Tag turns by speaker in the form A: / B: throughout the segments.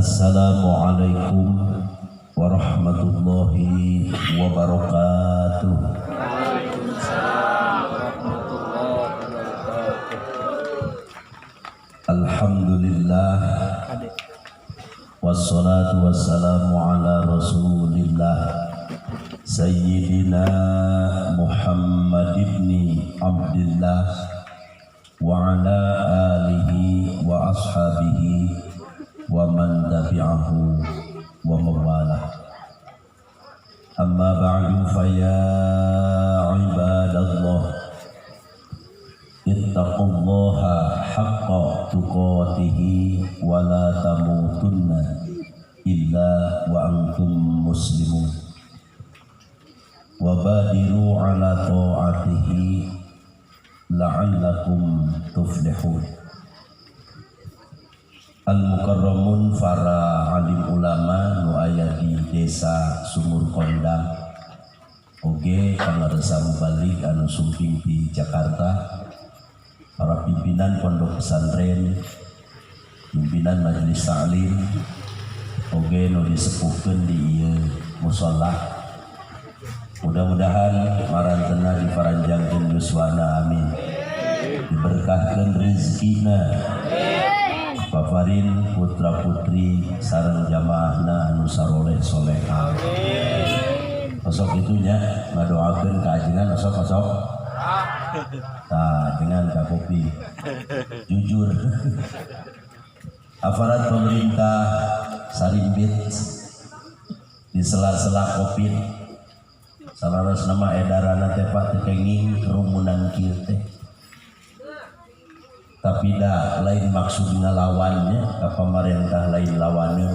A: Assalamualaikum warahmatullahi wabarakatuh. Alhamdulillah wassalatu wassalamu ala rasulillah Sayyidina Muhammad ibni Abdillah wa ala alihi wa ashabihi wa man tabi'ahu wa mawalah. Amma ba'du fa ya ibadallah ittaqullaha haqqa tuqatihi wa la tamutunna illa wa antum muslimun wa badiru ala ta'atihi la'allakum tuflihun. Al-mukarramun para alim ulama nu aya di desa Sumur Kondang oge pangaresa mubalik anu sumping di Jakarta, para pimpinan pondok pesantren, pimpinan majelis taklim oge nu disepuhkeun di ieu mushola. Mudah-mudahan marantena diparanjangkeun yuswana amin, diberkahkeun rezekina, paparin putra putri sareng jamaahna anu saroleh solehah. Osok itunya ngadoakeun ka ajengan osok. Tah dengan ka kopi. Jujur. Aparat pemerintah sarimbit di sela-sela Covid. Salaras nama edaran teh Pak tekenging kerumunan kieu teh. Tapi dah lain maksud ngalawannya ke pemerintah lain lawannya.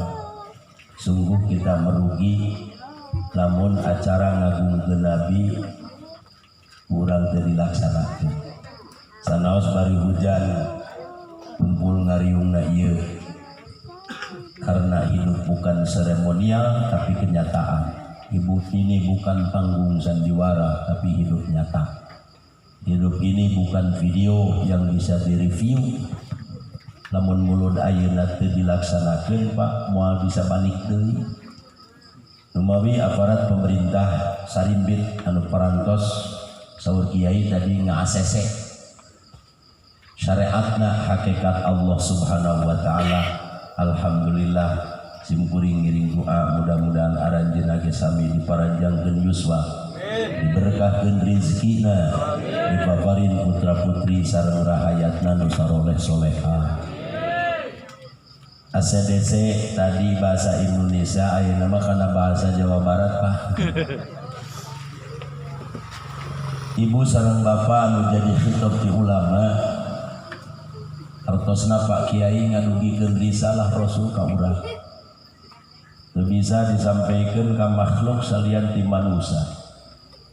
A: Sungguh kita merugi namun acara ngagungkeun Nabi kurang teu dilaksanakeun. Sanaos bari hujan kumpul ngariungna ieu. Karena hidup bukan seremonial tapi kenyataan. Hidup ini bukan panggung sandiwara tapi hidup nyata. Hidup ini bukan video yang bisa direview. Namun mulut ayeuna teu dilaksanakeun Pak, moal bisa balik deui. Numawi aparat pemerintah sarimbit anu parantos saur kiai tadi nga-ACC syariatna hakikat Allah Subhanahu wa taala. Alhamdulillah simkuring ngiring doa mudah-mudahan aranjeunna ge sami diparanjangkeun yuswa, diberkahkeun rezekina, dipaparin putra putri sareng rahayatna nu saroleh solehah. ACDC tadi bahasa Indonesia, ayeuna mah kana bahasa Jawa Barat Pak. Ibu sareng bapak anu jadi khitab ti ulama, artosna Pak Kiai ngadugikeun risalah Rasul ka urang. Teu bisa disampaikan ka makhluk salian ti manusia.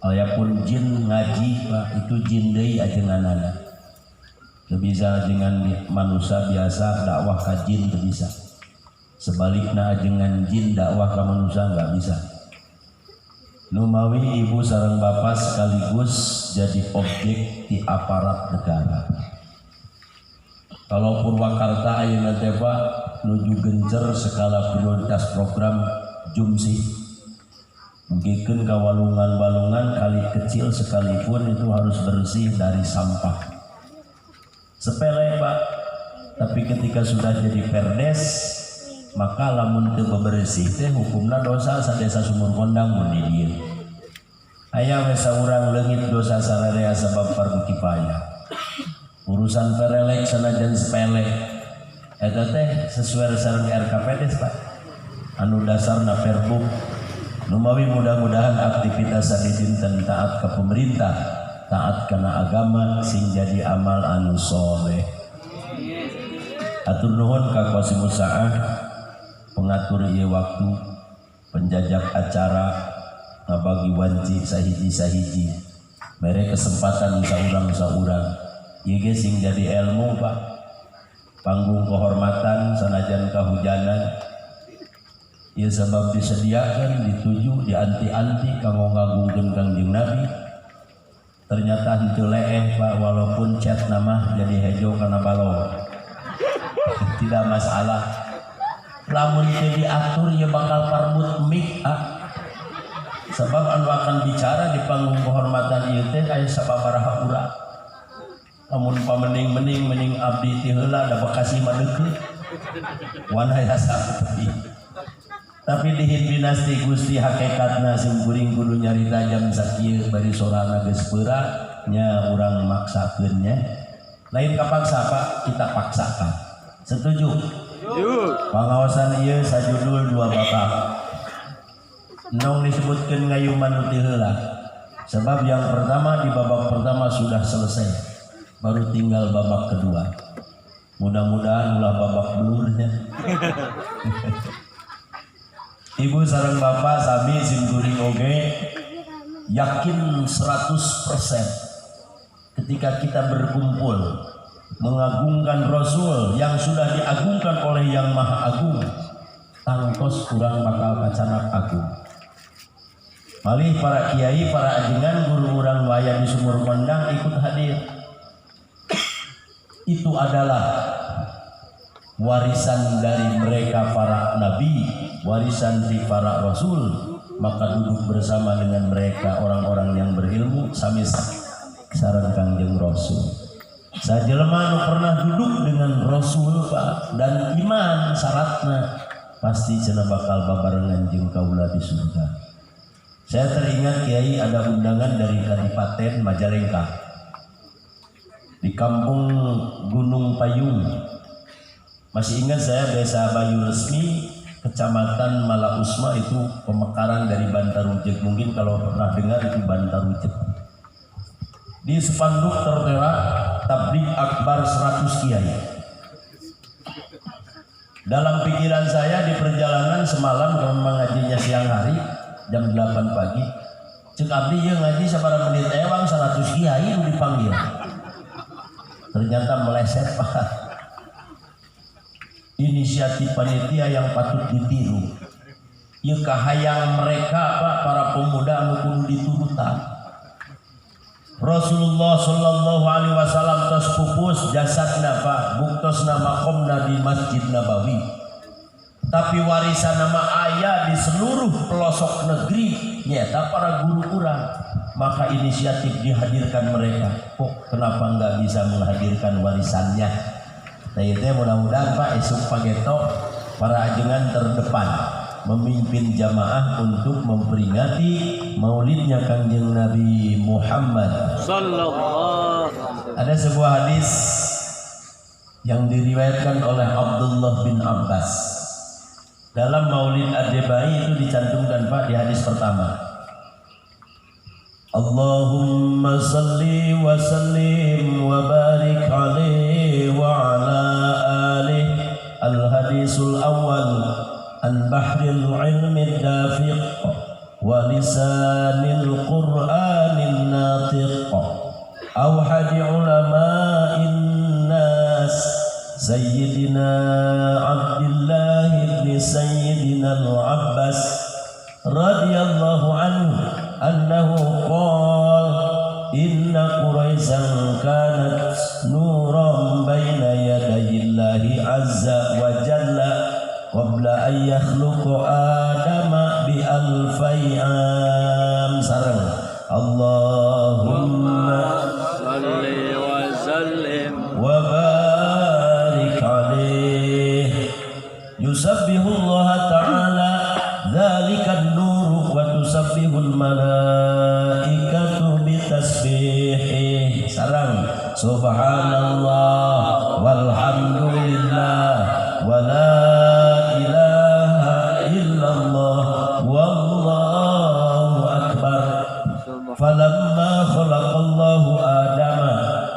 A: Ayapun jin ngaji Pak, itu jin deui ajenganana. Teu bisa ajengan manusia biasa dakwah ka jin teu bisa. Sebalikna ajengan jin dakwah ka manusia enggak bisa. Numawi ibu sareng bapak sekaligus jadi objek di aparat negara. Kalau Purwakarta ayeuna teh Pak nuju gencer skala prioritas program Jumsi. Mungkin ka walungan-walungan kali kecil sekalipun itu harus bersih dari sampah. Sepele Pak, tapi ketika sudah jadi perdes maka lamun teu bebersih teh hukumna dosa sadesa Sumur Kondang mun di dieu. Aya we saurang leungit dosa sararea sabab fardu kifayah. Urusan perelek sanajan sepele eta teh sesuai sareng RKPD Pak. Anu dasarna Perbuk. Numawi mudah-mudahan aktivitas sadinten taat ke pemerintah, taat kana agama sing jadi amal anu soleh. Atur nuhun ka Qasim Usaah pengatur ieu waktu, penjajak acara ngabagi wanci sahiji-sahiji. Mere kesempatan saurang-saurang. Ieu ge sing jadi ilmu Pak. Panggung kehormatan sanajan kahujanan. Ieu sebab disediakeun, dituju, dianti-anti kanggo ngagungkeun Kangjeng Nabi. Ternyata henteu leeh Pak, walaupun chat nama jadi hejo kana balong. Tidak masalah. lamun teu diatur ya bakal parbut mik sebab anu akan bicara di panggung kehormatan ieu teh aya sababaraha urang. Lamun pamening abdi ti heula da Bekasi mah deukeut. Wan aya saeutik. Tapi di dinasti Gusti hakikatna simkuring kudu nyarita jam sakieu bari sorana geus peura nya urang maksakeun nya. Lain kapaksa Pak, kita paksakan. Setuju? Pangaosan ieu sajudul dua babak. Nong disebutkeun ngayuman ti heula. Sebab yang pertama di babak pertama sudah selesai. Baru tinggal babak kedua. Mudah-mudahan ulah babak belurnya. Ibu sareng bapak sami simkuring oge yakin 100% ketika kita berkumpul mengagungkan Rasul yang sudah diagungkan oleh Yang Maha Agung, tangtos kurang bakal kacanak agung. Malih para kiai, para ajengan, guru urang wayah di Sumur Kondang ikut hadir. Itu adalah warisan dari mereka para nabi, warisan di para rasul. Maka duduk bersama dengan mereka orang-orang yang berilmu sami sareng Kangjeng Rasul. Sajelema nu pernah duduk dengan Rasul Pak dan iman syaratna pasti cenah bakal babarengan jeung kaula di surga. Saya teringat Kiai ada undangan dari Kadipaten Majalengka di Kampung Gunung Payung. Masih ingat saya Desa Bayu Resmi, Kecamatan Malausma, itu pemekaran dari Bantarujek. Mungkin kalau pernah dengar itu Bantarujek. Di spanduk tertera tabligh akbar 100 kiai. Dalam pikiran saya di perjalanan semalam kalau mengajinya siang hari jam 8 pagi, cek abdi yang ngaji sabaraha menit ewang 100 kiai itu dipanggil. Ternyata meleset Pak. Inisiatif panitia yang patut ditiru. Ieu kahayang mereka Pak, para pemuda anu kudu diturutan. Rasulullah sallallahu alaihi wasallam tos pupus jasadna Pak, buktosna makomna di Masjid Nabawi. Tapi warisan nama aya di seluruh pelosok negeri nyata para guru urang. Maka inisiatif dihadirkan mereka. Kok kenapa enggak bisa menghadirkan warisannya? Nah itu mudah-mudahan Pak esuk pageto para ajengan terdepan memimpin jamaah untuk memperingati maulidnya Kangjeng Nabi Muhammad sallallahu. Ada sebuah hadis yang diriwayatkan oleh Abdullah bin Abbas. Dalam Maulid Ad-Debai itu dicantumkan Pak di hadis pertama. Allahumma salli wa sallim wa barik alaihi wa ala alihi. Al-hadisul awal an bahril ilmi dafiq wa lisanil qur'anil natiq awhadi ulama'in nas Sayyidina Abdullah ibn Sayyidina Al-Abbas radhiyallahu anhu annahu qala inna Quraisyan kanat nuran baina yadayillahi azza wa jalla qabla an yakhluqa adama bi alfayam. Sareng Allahumma salli wa sallim wa barik alaihi. Yusabbihullah ta'ala dzalikan nur wa tusabbihul malaikatu bitasbih. Sarang subhanallah walhamdulillah wa la ilaha illallah wallahu akbar. Falamma khalaqallahu adama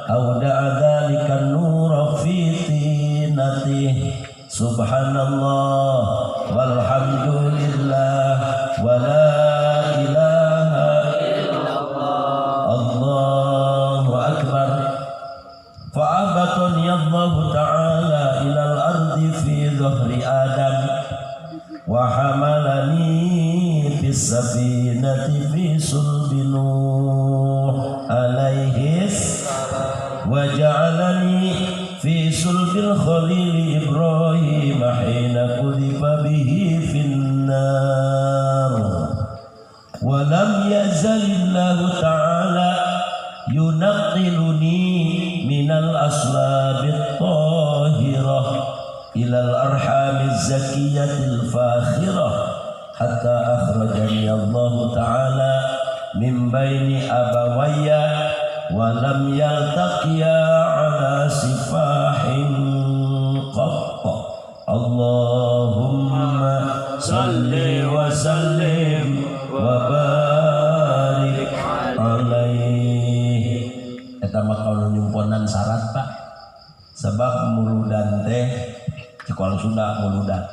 A: awda'a dzalikan nur fi tinatihi. Subhanallah walhamdulillah wa la ilaha illallah Allahu akbar. Fa'abatani Allah ta'ala ilal ardi fi dhahri Adam wa hamalani fis safinati fi sulbi Nuh alaihi wa ja'alani fi sulbil khalil Ibrahim hina qudifa bihi finnar wa lam yazalillahu ta'ala yunaqqiluni minal aslabit tahirah ilal arhamiz zakiyatil fakhirah hatta akhrajani Allah ta'ala min baini abawayya wa lam yaltaqiya ala sifahin qatta. Allahumma salli wa sallim wa barik alaihi. Eta mah kalau nyumponan syarat Pak, sebab muludan teh cekual Sunda muludan.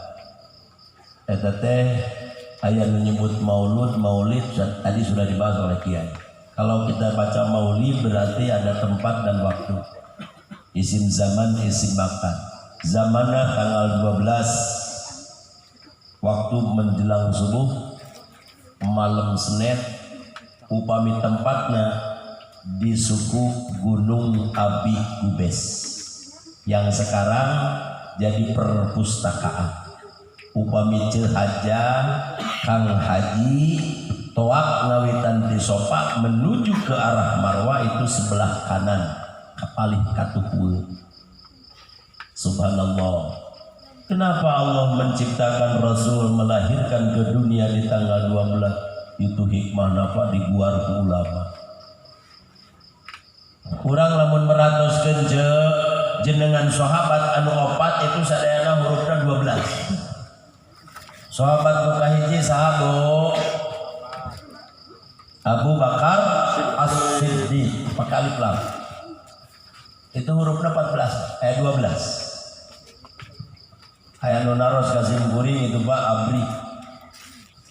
A: Eta teh aya menyebut maulid tadi sudah dibahas oleh Kiai. Kalau kita baca maulid berarti ada tempat dan waktu. Isim zaman, isim makan. Zamannya tanggal 12 waktu menjelang subuh malam Senin. Upami tempatnya di suku Gunung Abi Gubes yang sekarang jadi perpustakaan. Upami Cilhaja Kang Haji toak ngawitan di sopak menuju ke arah Marwa itu sebelah kanan kapalih katuhul. Subhanallah. Kenapa Allah menciptakan Rasul melahirkan ke dunia di tanggal 12? Itu hikmah napa diguar ku ulama. Kurang lamun meratuskeun jenengan sahabat anu opat itu sadayana hurufna 12. Sahabat nu kahiji sahabat Abu Bakar As-Siddiq pakai alif lam. Itu hurufnya 12. Aya nu naros kasim kuring itu Pak Abri.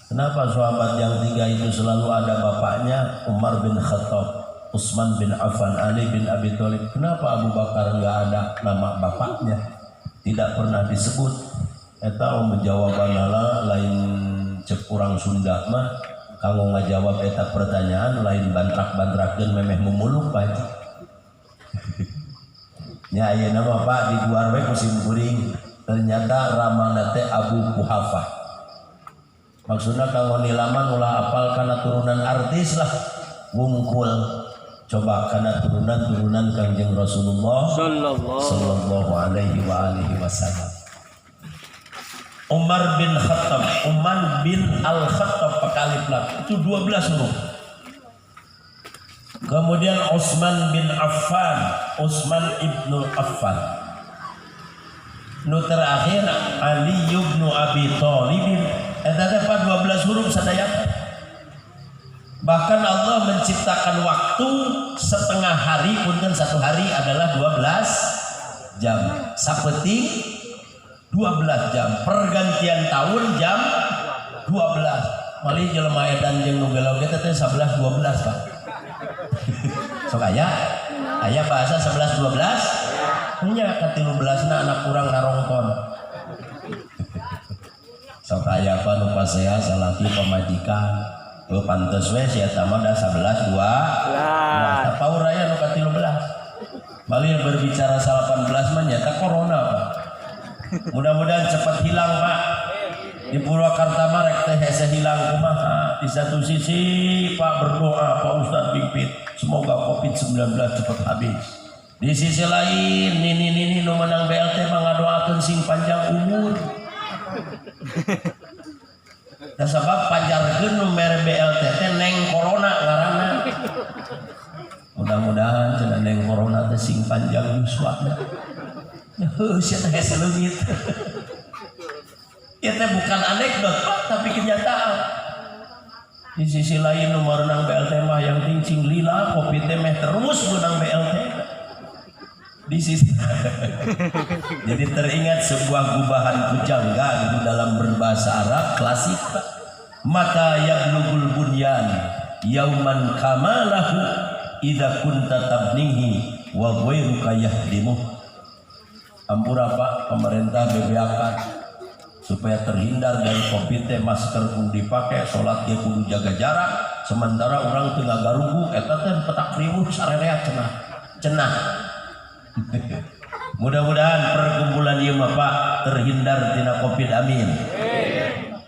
A: Kenapa sahabat yang tiga itu selalu ada bapaknya? Umar bin Khattab, Utsman bin Affan, Ali bin Abi Thalib. Kenapa Abu Bakar enggak ada nama bapaknya? Tidak pernah disebut. Eta menjawabanala lain cek urang Sunda mah kanggo ngajawab eta pertanyaan lain bantrak-bantrakeun memeh memuluk Pak. Nya ayeuna mah Pak di luar we kusim kuring ternyata ramana teh Abu Quhafah. Maksudna kanggo nilaman ulah apal kana turunan artis lah wungkul. Coba kana turunan Kangjeng Rasulullah sallallahu alaihi wasallam. Umar bin Khattab, Umar bin Al-Khattab pakai alif lam. Itu 12 huruf. Kemudian Utsman bin Affan, Utsman ibnu Affan. Nu terakhir Ali bin Abi Thalib. Eta teh 12 huruf sadaya. Bahkan Allah menciptakan waktu setengah hari, punten satu hari adalah 12 jam. Sapeting 12 jam. Pergantian tahun jam 12. Malih jelema edan jeung nu gelau teh 11 12 Pak. Sok aya bahasa 11 12. Nya ka 13na anak kurang narongkon. Sok aya apa nu pasea salaki pamajikan. Teu pantes we sia tama da 11 2. Nah, paur aya nu ka 13. Malih berbicara 18 mah nyata corona Pak. Mudah-mudahan cepat hilang Pak. Di Purwakarta mah rek teh hese hilang kumaha. Di satu sisi Pak berdoa Pak Ustadz Bingpit semoga Covid-19 cepat habis. Di sisi lain nini nu menang BLT mah ngadoakeun sing panjang umur. Da sabab panjarkeun nu mere BLT teh neng corona ngaranna. Mudah-mudahan cenah neng corona teh sing panjang yuswana. Siapa yang selumit? Itu bukan anekdot Pak, tapi kenyataan. Di sisi lain nomor nang BLT mah yang tingcing lila, kopi teh meh terus menang BLT. Di sisi, jadi teringat sebuah gubahan pujangga itu dalam berbahasa Arab klasik Pak. Mata yablugul bunyan yauman kamalahu idza kunta tabnihi wa ghairuka yahdimuh. Ampura Pak, pemerintah bebeakan supaya terhindar dari Covid teh masker kudu dipakai, sholat dia kudu jaga jarak, sementara orang teu ngagarugu eta teh petak riweuh sarerea cenah. Mudah-mudahan perkumpulan ieu mah Pak terhindar tina Covid, amin.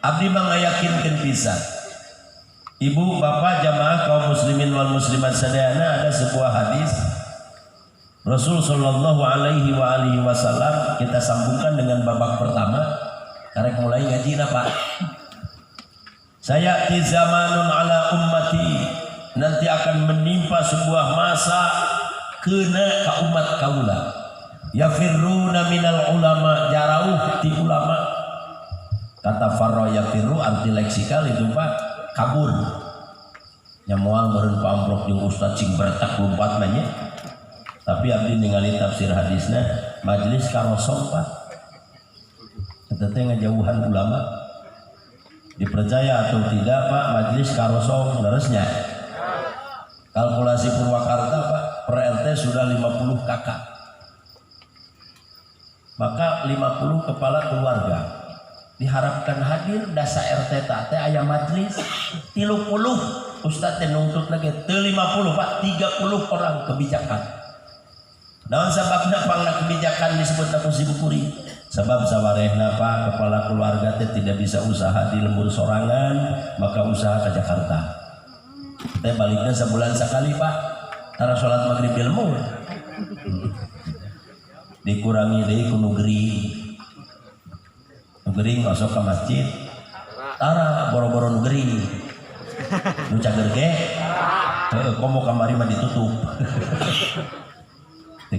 A: Abdi mangayakinkeun pisan. Ibu, bapak, jamaah kaum muslimin wal muslimat sadayana, ada sebuah hadis Rasul sallallahu alaihi wasallam, kita sambungkan dengan babak pertama. Karek mulai ngaji Pak. Saya di zamanun ala ummati, nanti akan menimpa sebuah masa kena ka umat kaula. Yafirruna minal ulama, jarauh ti ulama. Kata farro yafirru arti leksikal itu Pak, kabur. Nyamual meureun pamprok jeung ustaz cing beretak lompat nanya. Tapi abdi ningali tafsir hadisna majelis karosong Pak. Eta teh ngajauhan ulama. Dipercaya atau tidak Pak, majelis karosong leresnya. Kalkulasi Purwakarta Pak, per RT sudah 50 kakak. Maka 50 kepala keluarga diharapkan hadir dasa RT teh aya majelis 30 ustaz teh nuntut lagi 50 Pak, 30 orang kebijakan. Naon sababna pangna kebijakan disebut aku sibukuri? Sebab sawarehna Pak, kepala keluarga teh tidak bisa usaha di lembur sorangan, maka usaha ke Jakarta. Teh baliknya sebulan sekali Pak, tara sholat maghrib di lembur. Dikurangi deui ku nu gering. Nu gering masuk ke masjid. Tara boro-boro nu gering. Nu cager ge. Heuh, komo kamari mah ditutup.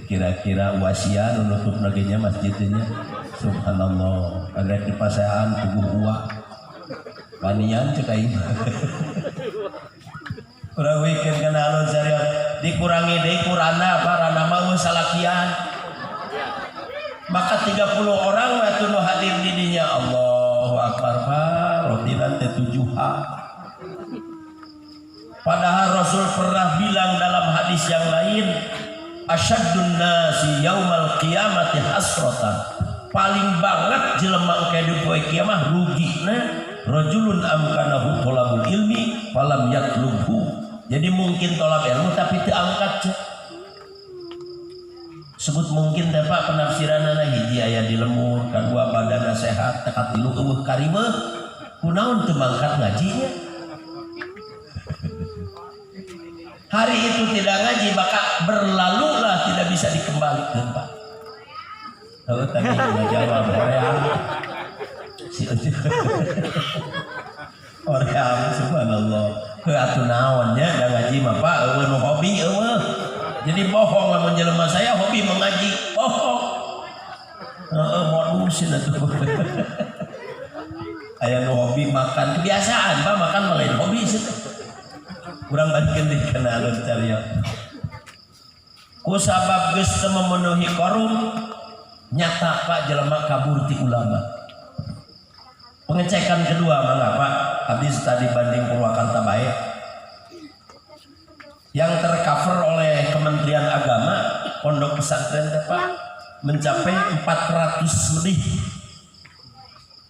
A: Kira-kira wasian nutup naginya masjidnya. Subhanallah, ada di pasean tubuh uak panian cek aing. Urang weekend kana alun sariat dikurangi deui kurana apa rana mah salakian. Maka 30 orang atuh nu hadir di dinya. Allahu akbar Pak, rotinan teh 7H. Padahal Rasul pernah bilang dalam hadis yang lain, asyaddun nasi yaumal qiyamati hasratan. Paling banget jelema engke di poe kiamah rugina rajulun amkanahu thalabul ilmi falam yatlubhu. Jadi mungkin tolab ilmu tapi teu angkat. Sebut mungkin teh Pak penafsiranana hiji aya di lemur, kadua badanna sehat, tekat tilu eueuh karimeuh. Kunaon teu mangkat ngajinya? Hari itu tidak ngaji maka berlalulah tidak bisa dikembalikan Pak. Tahu tadi jawab Oream. Oream subhanallah. Atuh naonnya da ngaji mah Pak eueuh nu hobi eueuh. Jadi bohong lamun jelema saya hobi mengaji. Bohong. Heeh modusin atuh. Aya nu hobi makan kebiasaan Pak, makan lain hobi sih. Kurang balikeun deui kana alun cariyos. Ku sabab geus teu memenuhi korum nyata Pak jelema kabur ti ulama. Pengecekan kedua mangga Pak, habis tadi banding Purwakarta bae. Yang tercover oleh Kementerian Agama pondok pesantren teh Pak mencapai 400 lebih.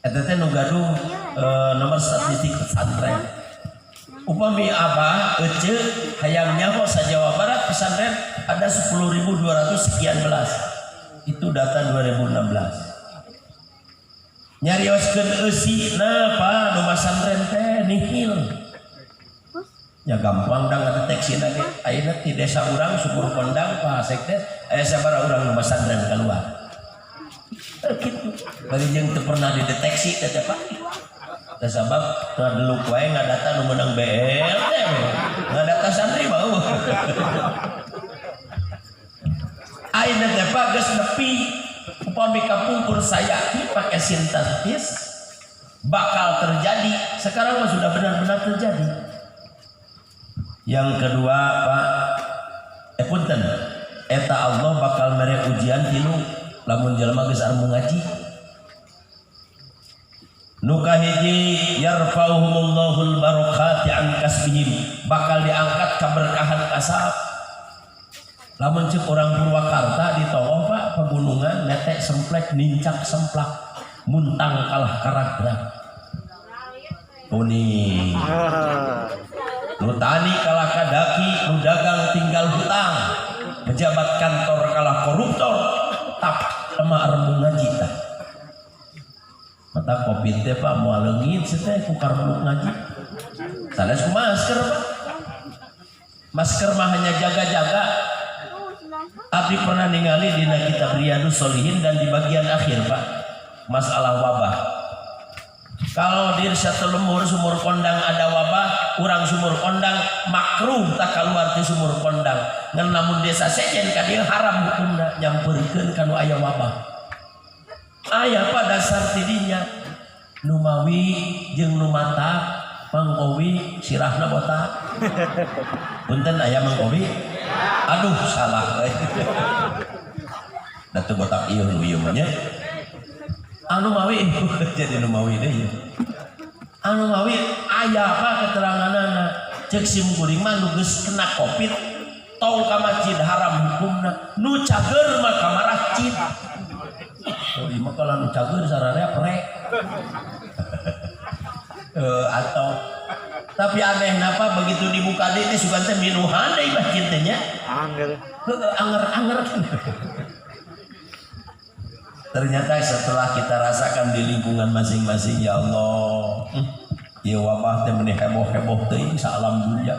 A: Eta teh nu gaduh nomor statistik pesantren. Upami Abah ece hayang nyaho sa Jawa Barat pesantren ada 10.200 sekian belas. Itu data 2016. Nyarioskeun eusi na Pak nu pesantren teh nihil. Ya gampang da ngadeteksi na ge. Ayeuna ti desa urang Syukur Kondang Pak Sekdes aya sabaraha urang nu pesantren keluar. Kitu. Bari jeung teu pernah dideteksi teh Pak. Sebab ngadeluk wae ngadata nu meunang BLT ngadata santri mau. Ayeuna teh Pak geus nepi upami kapungkur sayaki pakai sintetis bakal terjadi. Sekarang mah sudah benar-benar terjadi. Yang kedua Pak, punten eta Allah bakal mere ujian tilu lamun jalma geus arep ngaji. Nuka hiji yarfa'uhumullahul barakati an kasbihim, bakal diangkat keberkahan kasab. Lamun ceuk orang Purwakarta ditolong Pak pegunungan netek semplek nincak semplak muntang kalah karagrag. Kuning. Nu tani kalah kadaki, nu dagang tinggal hutang. Pejabat kantor kalah koruptor, tapi lama armu ngaji tah mata covid teh Pak moal leungit teh ku karbu ngaji sanes ku masker Pak masker mah hanya jaga-jaga. Abdi pernah ningali dina kitab Riyadus Sholihin dan di bagian akhir Pak masalah wabah. Kalau di satu lemur sumur kondang ada wabah, urang sumur kondang makruh tak keluar di sumur kondang. Ngan namun desa sejen kadieu haram hukumna nyampeurkeun kanu aya wabah. Aya pada dasar tidinya numawi jeung nu mata mangkowi sirahna botak. Punten aya mangkowi. Aduh salah euy. Da teu botak ieu nu ieu mah nya. Anu mawi jadi anu mawi deh anu mawi aya apa keteranganana cek sim kuring mah nu geus kena covid tong ka masjid haram hukumna nu cager mah ka masjid oh ieu mah kalau nu cager sararea prek atau tapi aneh napa begitu dibuka deui teh sugan teh minuhan deui masjid teh nya anger ternyata setelah kita rasakan di lingkungan masing-masing ya Allah ya wabah teh meneh heboh-heboh teuing salam dunya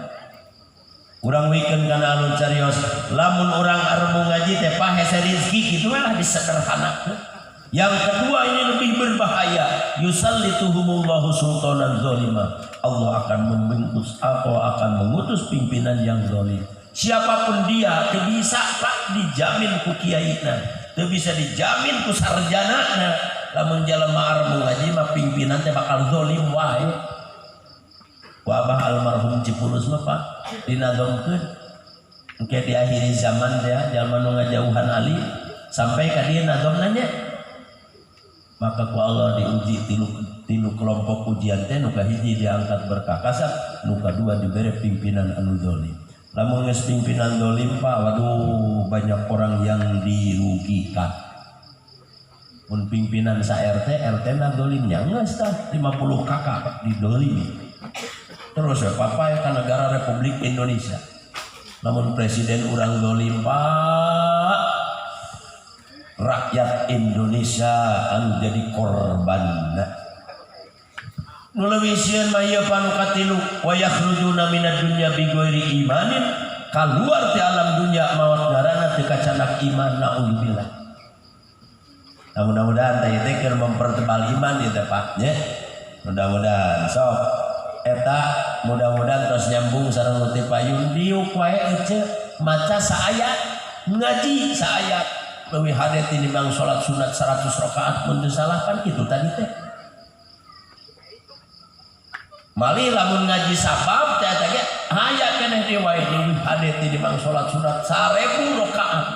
A: urang wikeun kana anu carios lamun urang arep ngaji teh pahese rezeki kitu lah disederhanakeun yang kedua ini lebih berbahaya yusallituhumullahu sultanan zalima Allah akan membentus atau akan mengutus pimpinan yang zalim siapapun dia teu bisa Pak dijamin ku kiaina teu bisa dijamin ku sarjanana lamun jalema arep ngaji mah pimpinan teh bakal zalim wae. Ku Abah almarhum Cipulus mah Pak dinadomkeun engke di akhir zaman teh jalma nu ngajauhan ali sampai ka dieu nadomna nya. Maka ku Allah diuji tilu kelompok ujian teh nu kahiji diangkat berkah kasar, nu kadua dibere pimpinan anu zalim. Lamun geus pimpinan zalim Pak, waduh banyak orang yang dirugikan. Mun pimpinan sa RT na zalimnya geus tah 50 kakak didolimi. Terus ya Papa ya ka negara Republik Indonesia. Lamun presiden urang zalim Pak, rakyat Indonesia anu jadi korbanna. Nu leuwih sieun mah ieu panu katilu wa yakhrujuna minad dunya bighairi imanin kaluar ti alam dunya maot ngaranna teu kacanak iman naudzubillah. Nah, mudah-mudahan teh teh keur mempertebal iman ieu teh Pak nya. Mudah-mudahan sok eta mudah-mudahan terus nyambung sareng nu ti payun diuk wae ece maca saayat ngaji saayat leuwih hade tinimbang salat sunat 100 rakaat mun teu salah kan kitu tadi teh. Mali lamun ngaji sabab teh teh aya keneh di wae leuwih hade tinimbang salat sunat 1000 rakaat.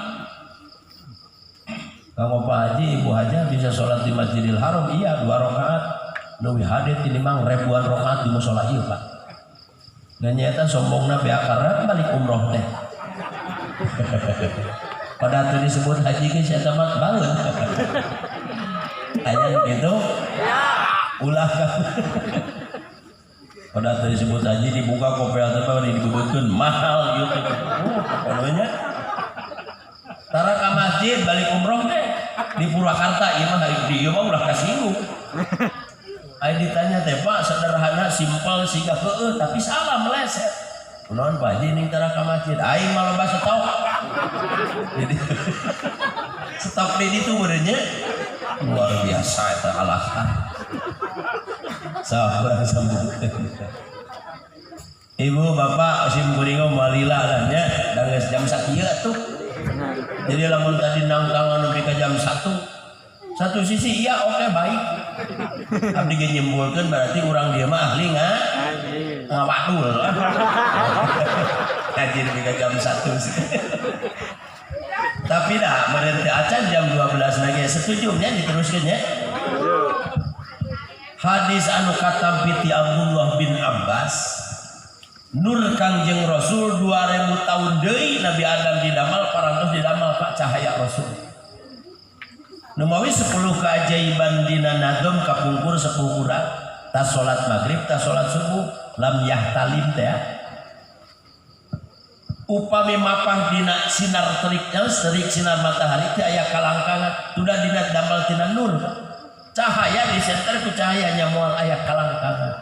A: Kamu Pak Haji, Ibu Haja bisa sholat di Masjidil Haram, iya 2 rakaat. Leuwih hade tinimbang ribuan rakaat di mushola ieu Pak. Dan nyata sombongna beakarna balik umroh teh. Pada teu disebut haji ge sia teh mah baeun. Aya gitu? Ulah pada teu disebut haji dibuka kopel teh mah dibebeutkeun mahal ieu teh. Pokona tara ka masjid balik umroh teh di Purwakarta ieu mah di ieu mah ulah kasinggung. Aya ditanya teh Pak sederhana simpel siga heueuh tapi salah meleset. Kunaon Pak Haji ning tara ka masjid? Aing mah loba stok. Jadi stok di ditu meureun nya. Luar biasa eta alasan. Sabar sambung. Ibu bapak sim kuringo malila lah nya da geus jam sakieu atuh. Jadi lamun tadi nangkang anu ka jam 1 satu sisi iya oke baik. Abdi ge nyimpulkeun berarti urang dia mah ahli ngawadul. Tadi ka jam 1 sih. Tapi dah meureun teh acan jam 12 lagi setuju nya diteruskeun nya. Hadis anu katampi ti Abdullah bin Abbas Nur Kangjeng Rasul 2000 tahun deui Nabi Adam didamal parantos didamal Pak cahaya Rasul. Numawi 10 keajaiban dina nadom kapungkur sepuh urang tas salat maghrib tas salat subuh lam yahtalim teh upami mapah dina sinar teriknya terik sinar matahari teh aya kalangkangan sudah dina damel tina nur cahaya disenter ku cahayanya moal aya kalangkangan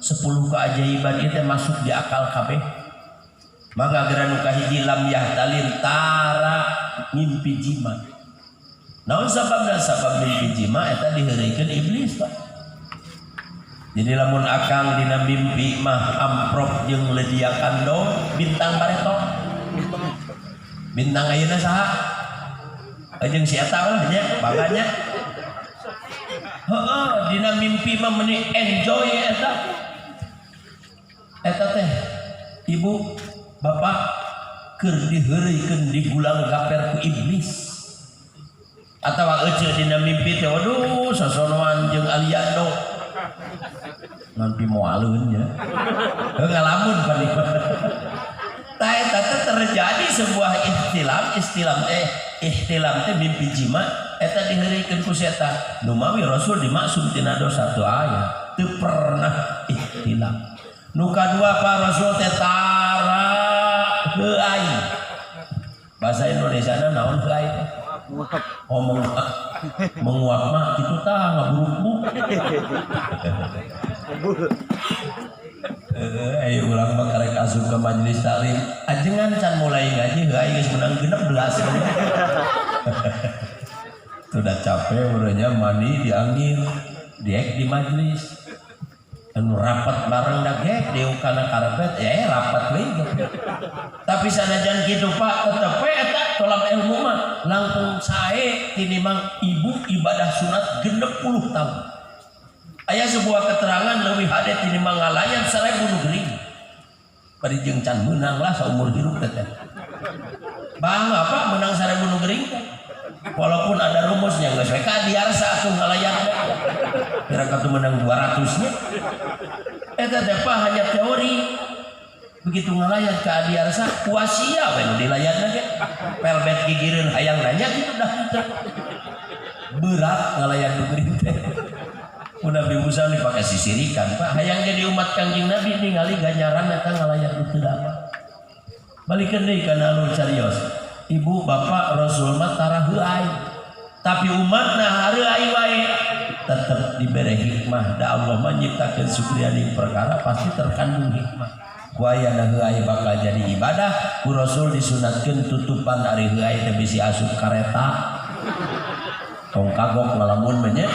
A: 10 keajaiban itu masuk di akal kabeh maka geran nu kahiji lam yahtalin tara mimpi jima naon sababna sabab mimpi jima eta diheureukeun iblis Pak. Jadi lamun akang dina mimpi mah amprok jeung ledia kando bintang pareto. Bintang ayeuna saha? Jeung si eta lah nya banganya. Heeh, dina mimpi mah meuni enjoy eta. Eta teh ibu bapak keur diheureukeun digulang gaper ku iblis. Atawa euceul dina mimpi teh waduh sasonoan jeung aliando. Nanti mau alunnya ngalamun paling eta terjadi sebuah ihtilam teh mimpi jima eta diheureukeun ku setan nu mawi rasul dimaksud tina dosa teu aya teu pernah ihtilam nu kadua pa rasul teh tara heuai bahasa Indonesiana naon heuai ngomong menguap mah kitu tah ngaburuk-buruk ayo ulang mah karek asup ke majelis taklim ajengan can mulai ngaji heuai geus menang 16 sudah capek urangnya mandi diangin diek di majelis anu rapat bareng da gek di kana karpet rapat we tapi sanajan kitu Pak tetep we eta tolak ilmu mah langkung sae tinimbang ibu ibadah sunat 60 tahun. Aya sebuah keterangan leuwih hade tinimbang ngalayan 1000 nu gering. Bari jeung can meunang lah saumur hirup teh. Bang apa menang 1000 nu gering? Walaupun ada rumusnya geus we ka diarsa atuh ngalayan. Kira katu menang 200 nya. Eta teh hanya teori. Begitu ngalayan ke adiarsa kuasia we nu dilayarna ge pelbet gigireun hayang nanya kitu dah berat ngalayan nu geuring teh mun Nabi Musa dipake sisirikan Pak hayang jadi umat Kangjeng Nabi ningali ganjaran eta ngalayan nu teu dapat balikeun deui kana alur carios ibu bapak rasul mah tara heuai tapi umatna hareuai wae tetep dibere hikmah da Allah mah nyiptakeun sukriani perkara pasti terkandung hikmah kuayana heuai bakal jadi ibadah ku rasul disunatkeun tutupan ari heuai teh bisi asup kareta tong kagok ngalamun mah nya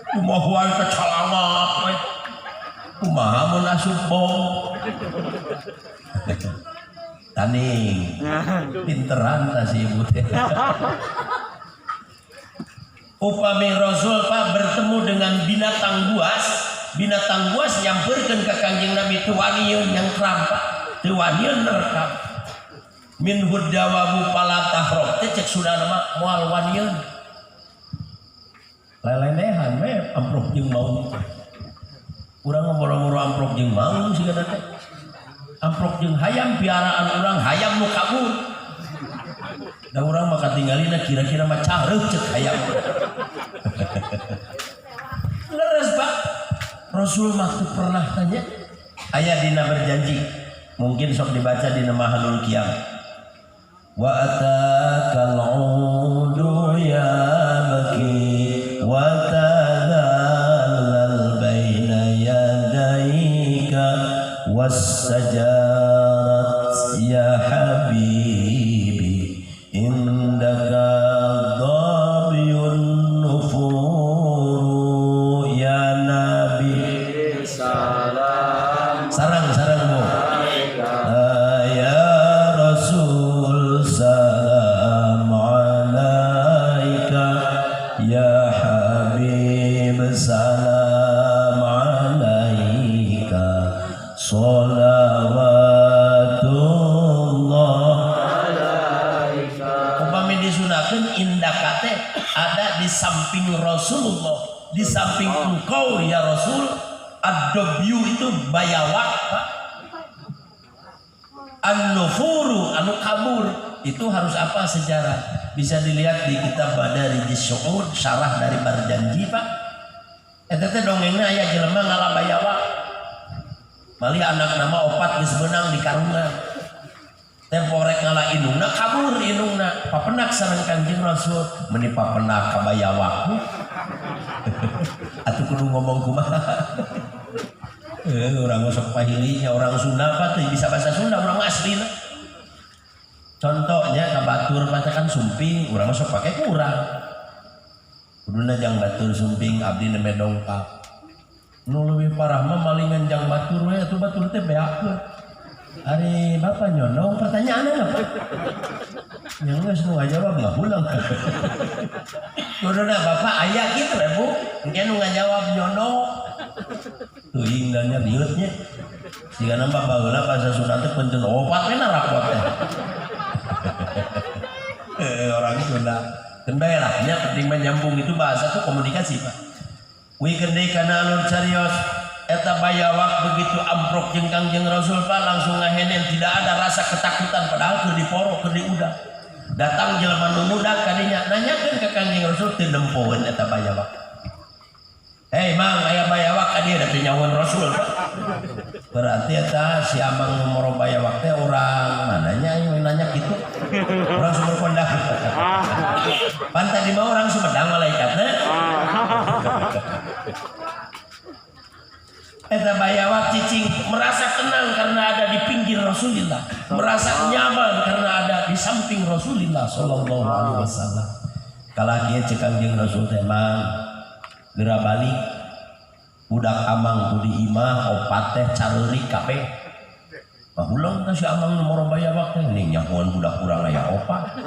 A: kumaha wae kecalamak we kumaha mun asup bom taning pinteran ta si ibu teh upami rasul Pak bertemu dengan binatang buas nyamperkeun ka Kangjeng Nabi teu waniun yang kerampak teu waniun nerekam min hudawabu palatahrob teh cek sudana mah moal waniun lelenehan we amprok jeung mau urang ngomong-ngomong amprok jeung mau sigana teh amprok jeung hayam piaraan urang hayam nu kabur da urang mah katinggalina kira-kira mah careuh cek hayam leres Pak Rasul mah pernah tanya aya dina berjanji mungkin sok dibaca dina Mahalul Qiyam wa atakal udu ya baki wa tadallal baina yadaika wassajarat ya habibi indaka dhabiyun nufuru ya sarang mu ya Rasul salam alaika ya Habib salam alaika sholawatullah alaika upami disunahkeun indaka teh ada di samping Rasulullah di samping engkau ya Rasul ad-dobyu itu bayawak Pak an-nufuru anu kabur itu harus apa sejarah bisa dilihat di kitab Badarijis Syu'ur syarah dari Barjanji Pak eta teh dongengna aya jelema ngalabayawak Mali anak nama opat geus beunang di karungan. Temporek ngalah indungna kabur indungna. Papenak sareng Kangjeng Rasul, meuni papenak ka bayawakku. Atuh kudu ngomong kumaha. Orang sok pahilinya orang Sunda apa tuh bisa bahasa Sunda orang aslina. Contohnya ka batur kan sumping, urang sok pakai kurang. Kuduna jang batur sumping abdi nembe dongkap. Nu leuwih parah mah malingan jang batur we atuh batur teh beakeun. Ari Bapak nyonong pertanyaanna apa? Yang geus nu ngajawab mah ulang. Kuduna Bapak aya kitu we Bu, engke nu ngajawab nyonong. Teuing danya dieunya. Siga nambah baheula bahasa Sunda teh penceun opat we na rapot teh. Orang Sunda kendai lah, nya penting menyambung itu bahasa tuh komunikasi Pak. Wikeun kana alur carios eta bayawak begitu amprok jeung Kangjeng Rasul Pak langsung ngahenen, tidak ada rasa ketakutan padahal keur diporo keur diudag. Datang jelema nu mudak kadinya nanyakeun ka Kangjeng Rasul teu nempoeun eta bayawak. Hei Mang, aya bayawak ka dieu da teu nyahoeun Rasul Pak. Berarti eta si Amang nomor bayawak teh urang mananya yang nanya kitu. Urang Sumber Kondang. Pantai di bawah orang Sumedang malaikatnya. Eta bayawak cicing merasa tenang karena ada di pinggir Rasulullah, merasa nyaman karena ada di samping Rasulullah sallallahu alaihi wasallam. Kala kieu cek Kangjeng Rasul teh Mang geura balik budak Amang tu di imah opat teh careurik kabeh. Bahulang teh si Amang nomor bayawak teh ning nyahoan budak urang aya opat.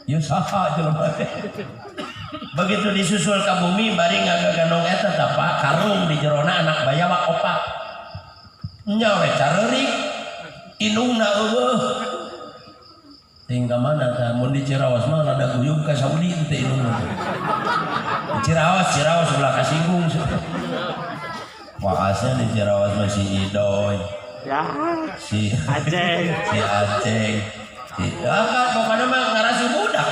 A: Ieu saha jelema teh. Begitu disusul ka bumi bari ngagagandong eta tah Pak karung di jerona anak bayawak opat. Nya we careurik indungna eueuh. Tinggal mana tah mun di Ciraos mah rada guyub ka Saudi teh indungna. Ciraos ulah kasinggung. Waasnya di Ciraos masih Idoy. Ya. Si Aceng. Pokoknya mah ngarasi budak.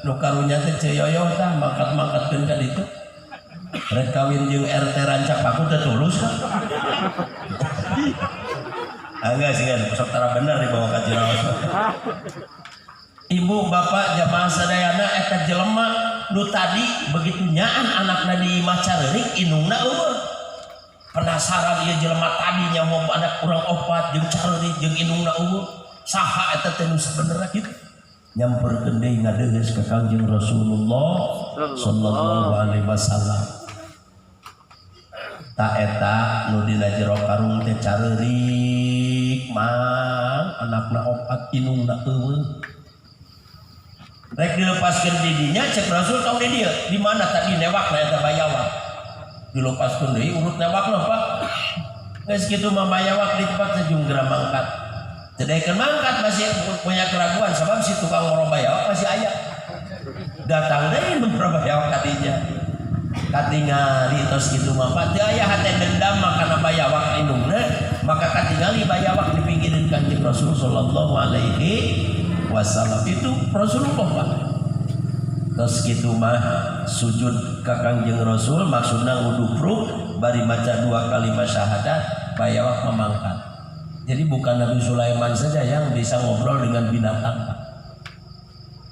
A: Nu karunya teh ceyoyo tah mangkat-mangkatkeun ka ditu. Rek kawin jeung RT Rancak Paku teh tulus kan. Enggak sih kan, sok bener dibawa ka Ciraos. Ibu bapak jamaah sadayana eta jelema nu tadi begitu nyaan anakna di imah careurik indungna eueuh. Penasaran ieu jelema tadi nyaho anak urang opat jeung careurik jeung indungna eueuh. Saha eta teh nu sabenerna kitu? Nyamperkeun deui ngadeugeus ka Kangjeng Rasulullah sallallahu alaihi wasallam. Ta eta nu dina jero karung teh careurik mang anakna opat indungna eueuh. Rek dilepaskeun di dinya cek Rasul tong di dieu. Di mana tadi newakna eta bayawak? Dilepaskeun deui urut newakna Pak. Geus kitu mah bayawak di tempat teh geura mangkat. Teu daekeun mangkat masih punya keraguan sabab si tukang ngoro bayawak masih aya. Datang deui ngoro bayawak ka dinya. Katingali tos kitu mah Pak teu aya hate dendam makana bayawak indungna, maka katingali bayawak di pinggireun Kanjeng Rasul sallallahu alaihi wasallam itu Rasulullah Pak. Terus gitu mah sujud ka Kangjeng Rasul maksudna ngudupruk bari maca 2 kalimat syahadat bayawak memangkat. Jadi bukan Nabi Sulaiman saja yang bisa ngobrol dengan binatang Pak.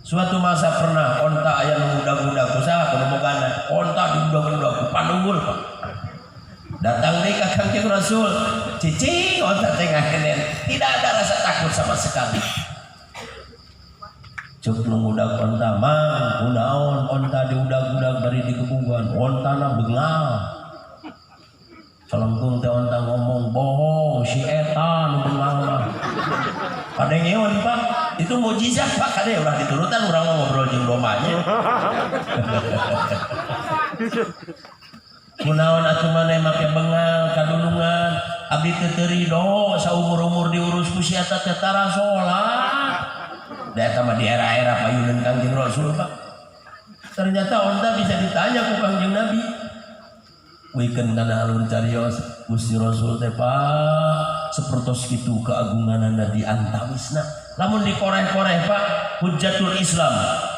A: Suatu masa pernah onta aya nu budak-budak usaha kudu bogana onta dibudak-budak ku panunggul Pak. Datang deui ka Kangjeng Rasul, cicing onta teh ngahenen, tidak ada rasa takut sama sekali. Cuk mengudak onta mang kunaon onta diudag-udag dari di kebugan ontana bengal selengkung teh onta ngomong bohong si eta nu bengal mah kadengeueun Pak itu mukjizat Pak kade ulah diturutan urang ngobrol jeung domanya. Kunaon atuh maneh make bengal kadulungan abdi teu teu ridho saumur-umur diurus ku si eta teh tara salat. Data mah di era-era payunan Kangjeng Rasul Pak. Ternyata onta bisa ditanya ku Kangjeng Nabi. Wikeun kana alun carios Gusti Rasul teh Pak sapertos kitu keagunganna di antawisna. Lamun dikoreh-koreh Pak Hujjatul Islam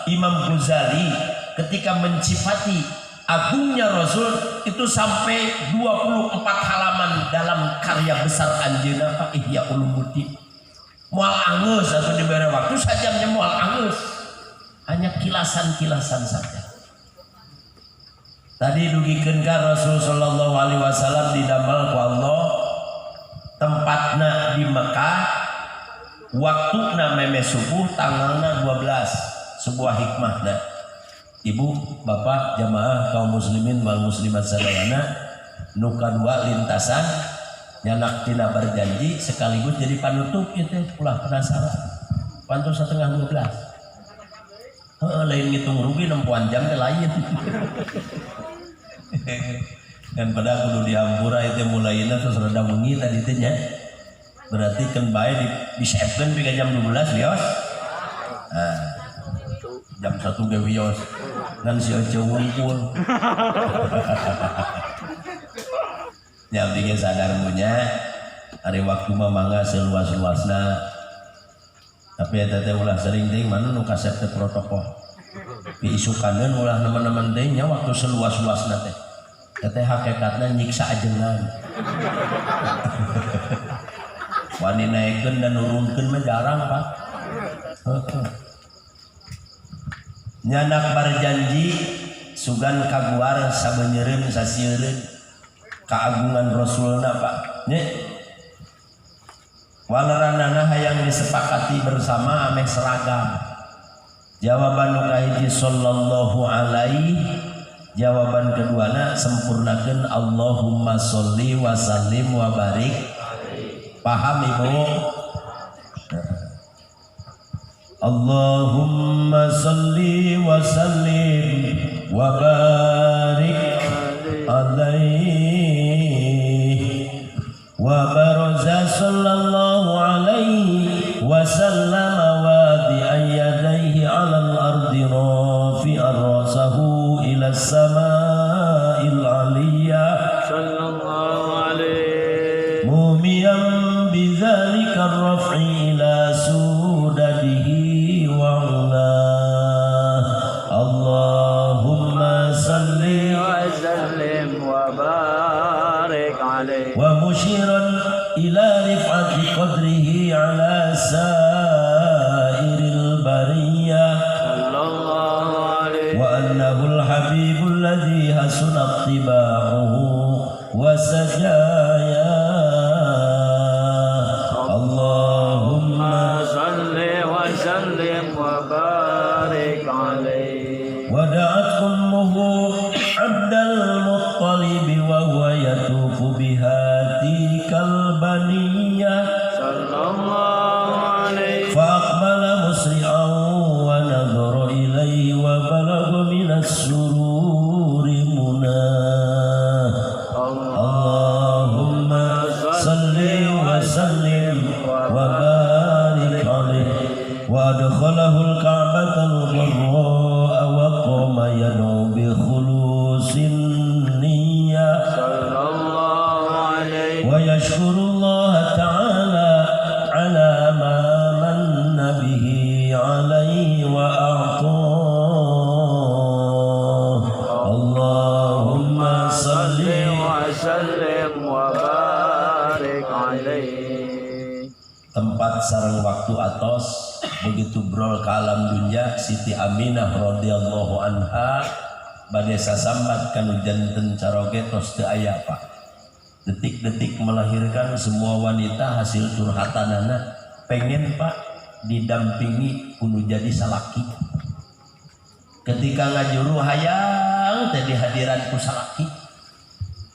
A: Imam Ghazali ketika mencifati agungnya Rasul itu sampai 24 halaman dalam karya besar anjeunna Pak Ihya Ulumuddin. Moal angeus atau diberi waktu sajamnya moal angeus. Hanya kilasan-kilasan saja. Tadi dugikeun ka Rasul sallallahu alaihi wasallam didamel ku Allah tempatna di Mekah waktuna meme subuh tanggalna 12 sebuah hikmahna. Ibu, bapak, jamaah kaum muslimin wal muslimat sadayana nu kadua lintasan nyanak tina berjanji sekaligus jadi panutup ieu teh ulah penasaran. Pantun 11:30. Lain ngitung rugi 60 jam teh lain. Dan pada kudu diampura itu mulaina terus rada wengi tadi teh nya. Berarti kan bae disaepkeun pi ka jam 12 wios. Nah, jam 1 ge wios. Kan si Oce wungkul. Ya abdi ge sadar punya hari waktu mah mangga seluas-luasna. Tapi eta teh ulah sering teh mana nu kasep teh protokol. Diisukaneun ulah nemen-nemen teh nya waktu seluas-luasna teh. Teh hakikatna nyiksa ajengan. Wani naikeun dan nurunkeun mah jarang, Pak. Nyanak berjanji sugan kaguar sabeuneureun sasieun kaagungan Rasulna, Pak. Nya walaranana hayang disepakati bersama ameh seragam. Jawaban nu kahiji sallallahu alaihi, jawaban keduana sempurnakeun Allahumma sholli wa sallim wa barik. Paham Ibu? Allahumma sholli wa sallim wa barik alaihi wa baraza sallallahu alaihi wa sallama wadi'an yadayhi 'alal ardi rafi'an rasahu ila as-sama'il 'aliyah sallallahu alaihi mumiyan bidzalika ar-raf'i ila sudadihi wa 'ala Allahumma salli wa sallim wa barik alaihi wa musyiran ila rif'ati qadrihi ala sairil bariyah sallallahu alaihi wa annahul habibul ladzi hasuna ittiba'uhu wa sajaya Allahumma salli wa sallim wa barik alaihi wa da'at ummuhu abdal muttalib wa huwa yatufu bihati kalbaniyah sallallahu alaihi fa aqbala musri'an wa nadhara ilayhi wa balagha minas sururi munah Allahumma salli wa sallim wa barik alaihi wa adkhalahu al-ka'bata al-gharra'a wa qama yad'u bi khulusin niyyah sallallahu alaihi wa yashkurullaha ta'ala ala ma manna bihi alaihi wa a'tahu Allahumma salli wa sallim wa barik alaihi. Tempat sareng waktu atos begitu brol ka alam dunya Siti Aminah radhiyallahu anha bade sasambat kanu janten caroge tos teu aya Pak. Detik-detik melahirkan semua wanita hasil curhatanana pengen Pak didampingi kudu jadi salaki. Ketika ngajuru hayang teh dihadiran ku salaki.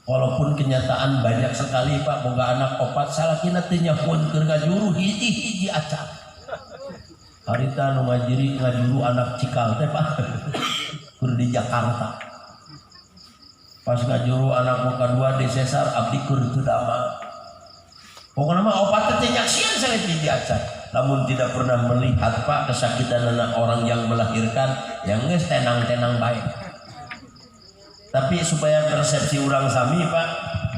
A: Walaupun kenyataan banyak sekali Pak boga anak opat salakina teh nyahoeun keur ngajuru hiji-hiji acan. Harita nu ngajuru anak cikal teh Pak kur di Jakarta. Pas ngajuru anak muka dua di Sesar abdi kur teu dama. Pokokna mah opat teh nyaksian saleh hiji acan. Namun tidak pernah melihat Pak kesakitan anak orang yang melahirkan yang geus tenang-tenang baik. Tapi supaya persepsi urang sami Pak,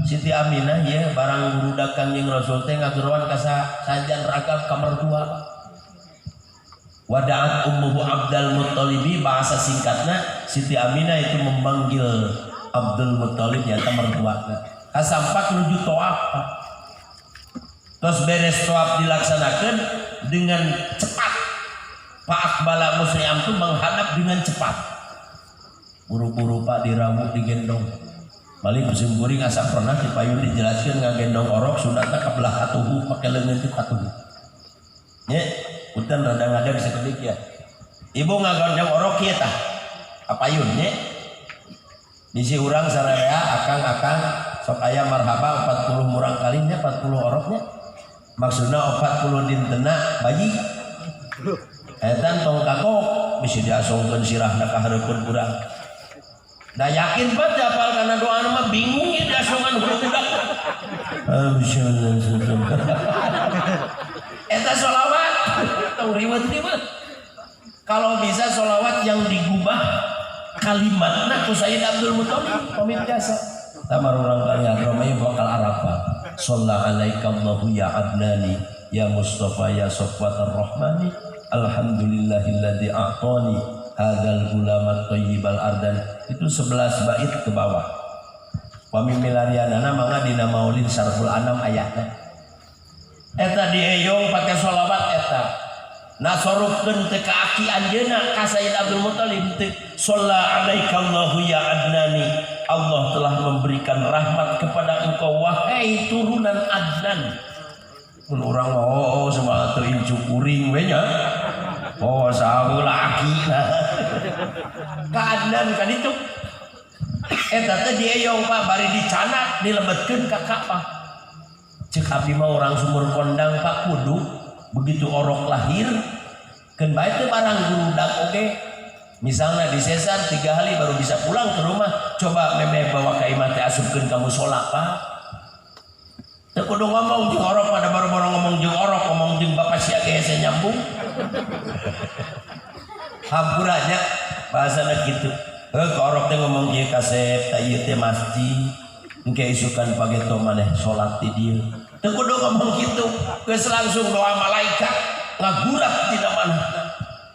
A: Siti Aminah ya barang burudak Kangjeng Rasul teh ngagerowan ka sajan ragam kamar dua. Wada'at ummuhu Abdul Muttalibi, bahasa singkatnya Siti Aminah itu memanggil Abdul Muttalib nyata mertuanya. Kasampak menuju toaf. Terus beres toaf dilaksanakan dengan cepat. Pak Akbala Musri'am itu menghadap dengan cepat. Buru-buru Pak diramu digendong. Balik musim kuring asa pernah di payun dijelaskan ngagendong orok sunatna kabelah katuhu pakai leungeun ti katuhu. Nya, punten rada ngadeg sakedik ya. Ibu ngagendong orok kieu tah. Apayun nya. Bisi urang sararea akang-akang sok aya marhaba 40 murang kalinya 40 oroknya. Maksudna 40 dintenna bayi. Etan tong kakok bisa diasongkeun sirahna ka hareupeun urang. Da yakin banget apal karena doa mah bingung ya dasongan budak. Eta sholawat tong riwet mah. Kalau bisa sholawat yang digubah kalimatna ku Sayyid Abdul Muttalib pamit jasa. Tamar urang kali agromai bakal arafah. Shalla alaika Allahu ya adnani ya Mustafa ya Safwatur Rahmani. Alhamdulillahilladzi a'tani hadzal gulamat thayyibal ardan. Itu 11 bait ke bawah. Pamimilarianana mangga dina Maulid Syarful Anam ayatna. Eta dieyong pakai sholawat eta. Nasorupkeun teu ka aki anjeunna ka Sayyid Abdul Muttalib teu. Shalla alaika Allahu ya adnani. Allah telah memberikan rahmat kepada engkau wahai turunan Adnan. Mun urang oh semua teu incu kuring we nya. Oh saheula akina. Ka Adnan kan itu. Eta teh dieyong Pak bari dicanak dilebetkeun ka Ka'bah. Cek abdi mah orang sumur kondang Pak kudu begitu orok lahir keun bae teh barang gurudak oge. Misalnya di sesar 3 hari baru bisa pulang ke rumah, coba memeh bawa ka imah teh asupkeun ka mushola Pak. Teu kudu ngomong jeung orok pada baru-baru ngomong jeung orok, ngomong jeung bapak sia ge nyambung. Hampurannya bahasana kitu. Ke orok teh ngomong ieu kasep ta ieu teh masjid. Engke isukan pageto maneh salat di dieu. Teu kudu ngomong kitu, geus langsung doa malaikat ngagurat tina manehna.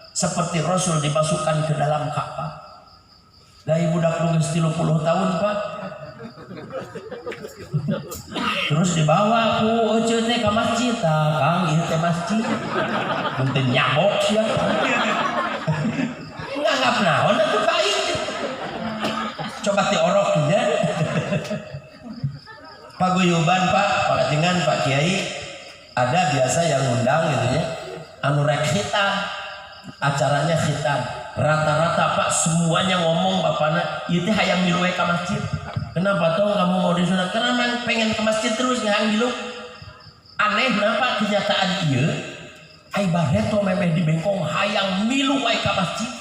A: Seperti Rasul dimasukkan ke dalam Ka'bah. Dari budak lu geus 30 tahun Pak. Terus dibawa ku eceun teh ka masjid tah, Kang ieu teh masjid. Mun teh nyabok sia. Nganggap naon atuh Pak ieu. Coba ti orok ya. Paguyuban Pak, palajengan Pak Kiai ada biasa yang ngundang gitu ya. Anu rek khitan. Acaranya khitan. Rata-rata Pak semuanya ngomong bapana ieu teh hayang milu ka masjid. Kenapa toh kamu mau disunat? Karena memang pengen ke masjid terus ngahang milu. Aneh kenapa kenyataan ieu? Ai baheto memeh di bengkong hayang milu wae ka masjid.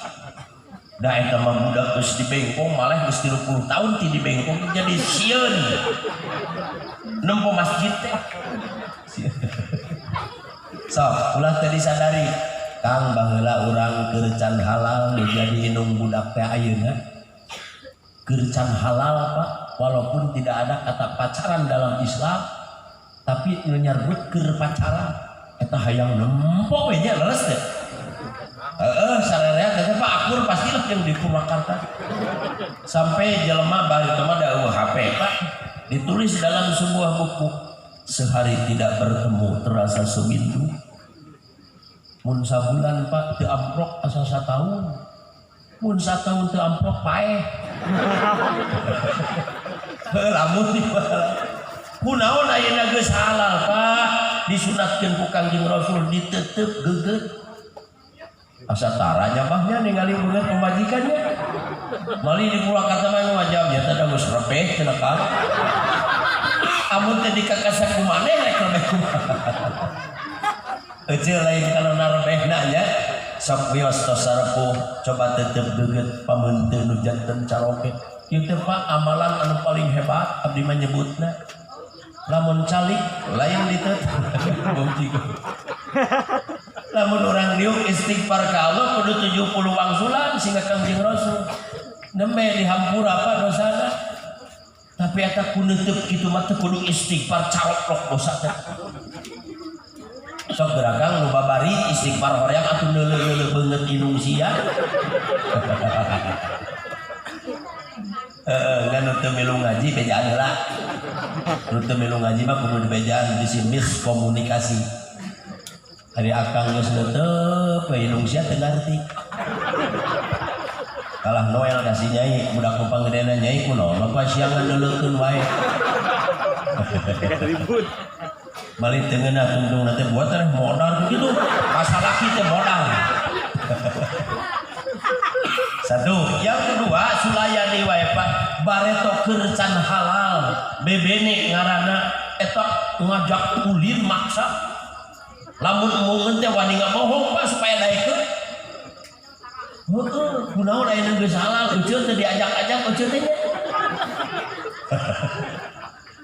A: Da eta mah budak geus di bengkong malah geus 30 tahun ti di bengkong jadi sieun. Nempo masjid teh. So, ulah teh disadari Kang baheula urang keur can halal jadi indung budak teh ayeuna. Keur can halal Pak, walaupun tidak ada kata pacaran dalam Islam, tapi nyarbut keur pacaran eta hayang nempo we nya leres teh. Sarerea teh Pak akur pastilah yang di Purwakarta. Sampai jelema bari teh mah da HP Pak, ditulis dalam sebuah buku, sehari tidak bertemu terasa seminggu. Mun sabulan Pak teu amprok asa satahun. Mun satahun teu amprok paeh. Lamun di kunaon ayeuna geus halal Pak, disunatkeun ku Kangjeng Rasul diteuteup geugeur. Asa taranya mahnya ningali beungeut pemajikannya. Mali di Purwakarta mah ngajam nya teh da geus repeh cenah Kang. Amun teh dikakasak ku maneh rek repeh kumaha. Ece lain kalau narebehna nya sok wios tos sarepuh coba tetep deugeut pameunteun nu janten caroke. Ieu teh Pak amalan anu paling hebat abdi mah nyebutna. Lamun calik lain diteup. Lamun urang diuk istighfar ka Allah kudu 70 wangsulan sehingga Kangjeng Rasul. Nembe dihampura apa dosana. Tapi eta ku neuteub kitu mah teh kudu istighfar caroklok dosa teh. sok geragang nu babari istighfar horeang atuh neuleuh beungeut inung sia. Ngan nu teu milu ngaji bejaan heula. Nu teu milu ngaji mah kudu dibejaan bisi miskomunikasi. Hari akang geus neuteuk we inung sia teu ngarti. Kalah Noel kasih nyai budak nu panggedena nyai kunaon apa siangan neuleukeun wae. Ribut. Balik tengenah tungtung nanti buat modal begitu masalah kita modal. Satu, yang kedua sulayani wae Pak bareto kercan halal bebene ngaranna eta ngajak kulir maksa lamun mungeun teh wani ngamohong Pak supaya daekeun. Heuh, kunaon aya geus halal euceun teh diajak-ajak euceun teh.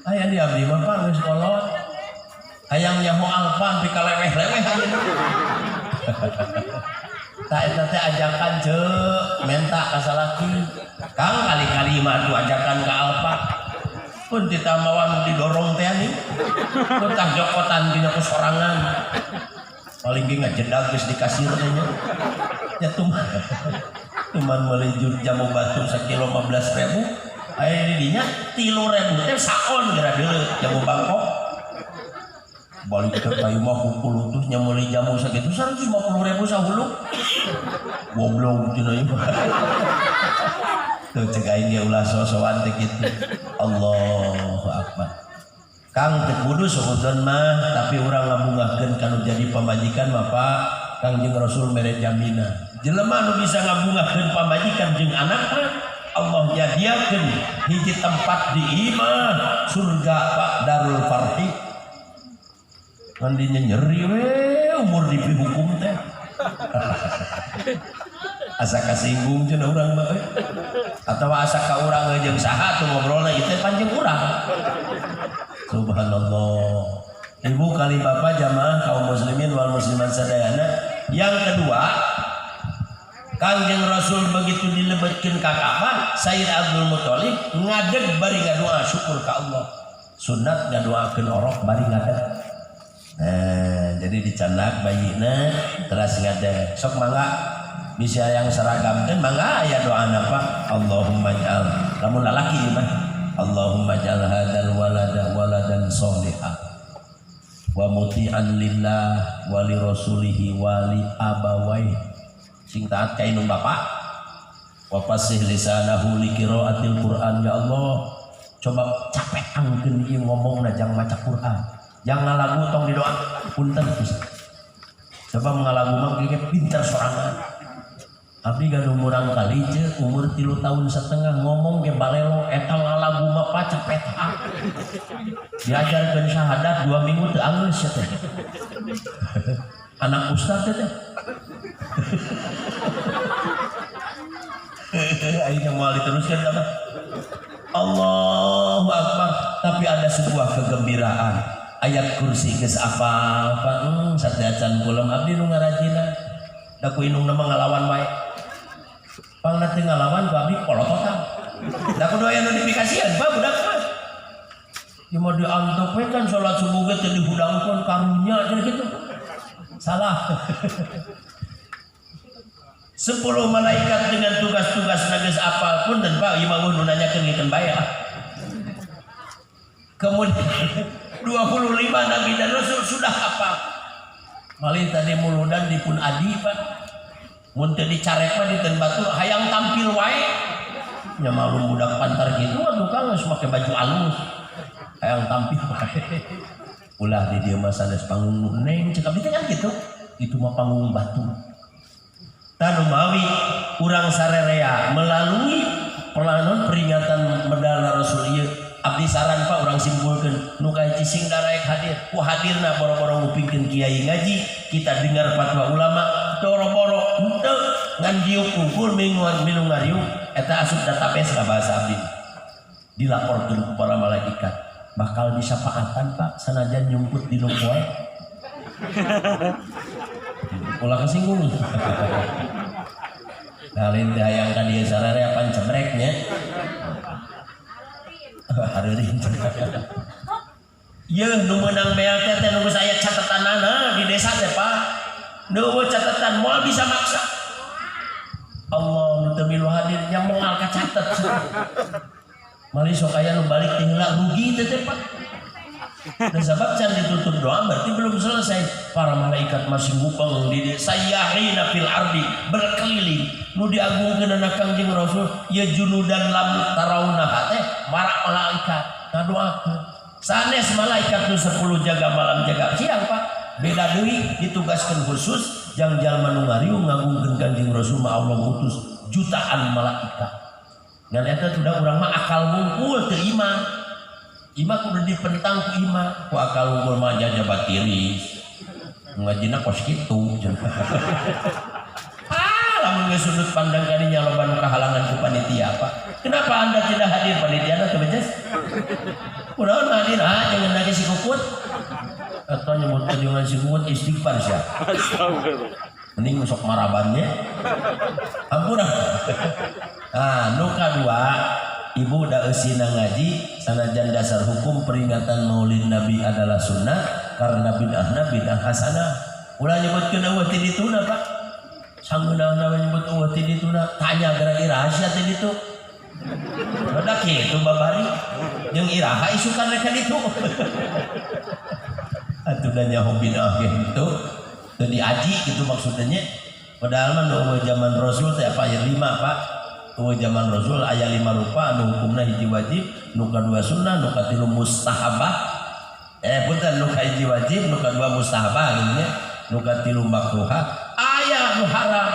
A: Aya di abdi mah Pak geus kolot. Hayang nyaho alpan pika leweh-leweh ayeuna. Ta eta teh ajakan ceuk menta ka salaki. Kang kali-kali mah atuh ajakan ka alpa. Pun ditamawan didorong teh ani. Tah jokotan dina ku sorangan. Paling ge ngajedag geus dikasir teh nya. Ya tuman meuli jamu batu sakilo 15.000. Aya di dinya 3.000 teh saon geura deuleu jamu Bangkok. Balik ke kayu mah pukul terus nyamuli jamu sakitu 150.000 sahulu. Goblok cenah ieu. Tuh cek aing ge ulah sosokan teh kitu. Allahu akbar. Kang teu kudu suudon mah tapi urang ngabungahkeun kanu jadi pamajikan mah Pak. Kangjeng Rasul mere jaminan. Jelema nu bisa ngabungahkeun pamajikan jeung anakna Allah nyadiakeun hiji tempat di imah surga Pak Darul Farhi. Mandinya nyeri we umur dihukum teh. Asa kasinggung cenah urang mah atawa asa ka urang jeung saha tuh ngobrolna ieu teh panjang urang. Subhanallah. Ibu kali bapak jamaah kaum muslimin wal muslimat sadayana. Yang kedua, Kangjeng Rasul begitu dilebetkeun ka Ka'bah, Sayyid Abdul Muthalib ngadeg bari ngadoa syukur ka Allah. Sunat ngadoakeun orok bari ngadeg. Nah, jadi dicandak bayina terus ngadeg. Sok mangga bisa yang seragamkeun mangga aya doana Pak. Allahumma ja'al lamun lalaki mah Allahumma ja'al hadzal walada waladan sholihan wa muti'an lillah wa li rasulihi wa li abawai sing taat ka inung bapak wa fasih lisanahu li qiraatil Qur'an. Ya Allah coba capek angkeun ieu ngomongna jang maca Qur'an. Jangan ngalagu tong didoa punten bisa. Coba ngalagu mah ge pinter sorangan. Abdi gaduh murang kali ceuk umur 3 tahun setengah ngomong ge balelo eta ngalagu mah pacak peta. Diajarkeun syahadat 2 minggu teu anggeus teh. Anak ustaz teh. Aing moal diteruskeun apa? Allahu Akbar. Tapi ada sebuah kegembiraan. Ayat kursi geus apal Pak sadeacan kula abdi nu ngarajina da ku inung mah ngalawan wae pangna teu ngalawan ku abdi kolototan da kudu aya notifikasian Pak budak mah ieu mah diantep we kan salat subuh ge teu dihudangkeun karunya jadi kitu salah. 10 malaikat dengan tugas-tugas geus apal pun dan Pak ieu mah nu nanyakeun ngikeun bae kemudian 25 Nabi dan Rasul sudah hafal. Malih tadi muludan dipun adi Pak. Mun teu dicarek mah diteun batu hayang tampil wae. Nya malu budak pantar kitu atuh Kang geus make baju alus. Hayang tampil wae. Ulah di dieu mah sanes panggung neng cek abdi teh kan kitu. Itu mah panggung batu. Tanu mawi urang sarerea melalui peringatan medal Rasul ieu abdi saran Pak orang simpulkan nu kaji sing daraek hadir ku hadirna boro-boro ngupingkeun kiai ngaji kita dengar fatwa ulama boro-boro henteu ngan diuk kumpul minum ngariung eta asup database ka bahasa abdi dilaporkeun ku para malaikat bakal disyafaatan Pak sanajan nyumput di poe ulah kesinggung kalian hayang ka dieu sararea pancebreknya hadirin Ye nu menang BLT teh nunggu saya catatanana di desa teh Pak. Nu catatan moal bisa maksa. Allah nu teu milu hadirnya moal kacatet. Mali sok aya nu balik teh heula rugi teh Pak. Dan sebab can ditutup doa berarti belum selesai. Para malaikat masih ngupeng di sayyahina fil ardi berkeliling nu diagungkeun na Kangjeng Rasul ya junudan lam tarawna teh marak malaikat ngadoakeun. Sanes malaikat nu 10 jaga malam jaga siang Pak. Beda deui ditugaskeun khusus jang jalma nu ngariung ngagungkeun Kangjeng Rasul mah Allah ngutus jutaan malaikat. Dan eta sudah urang mah akal ngungkul teu iman. Ima kudu dipentang ku ima, ku akal unggul mah jabat tiris. Ngajina kos kitu. Lamun geus sudut pandang kadinya loba nu kahalangan ku panitia Pak. Kenapa Anda tidak hadir panitia teh beces? Kunaon hadir jangan lagi si Kukut. Atau nyebut jangan si Kukut istighfar sia. Astagfirullah. Mending sok marabannya. Ampura. Nu kadua ibu da eusina ngaji sanajan dasar hukum peringatan Maulid Nabi adalah sunnah karena bid'ah hasanah. Ulah nyebutkeun eueuh ti dituna Pak. Sanggeunana nyebut eueuh ti dituna tanya gara rahasia ti ditu. Rada kitu babari jeung iraha isukan rek ditu. Atuh da nyaho bid'ah kitu teu diaji gitu maksudnya. Padahal mah nu zaman Rasul teh apa aya 5 Pak. Zaman Rasul aya 5 rupa anu hukumna hiji wajib, nu kadua sunnah, nu katilu mustahabah. Punten nu kahiji wajib, nu kadua mustahabah geunya, nu katilu makruhah, aya nu haram.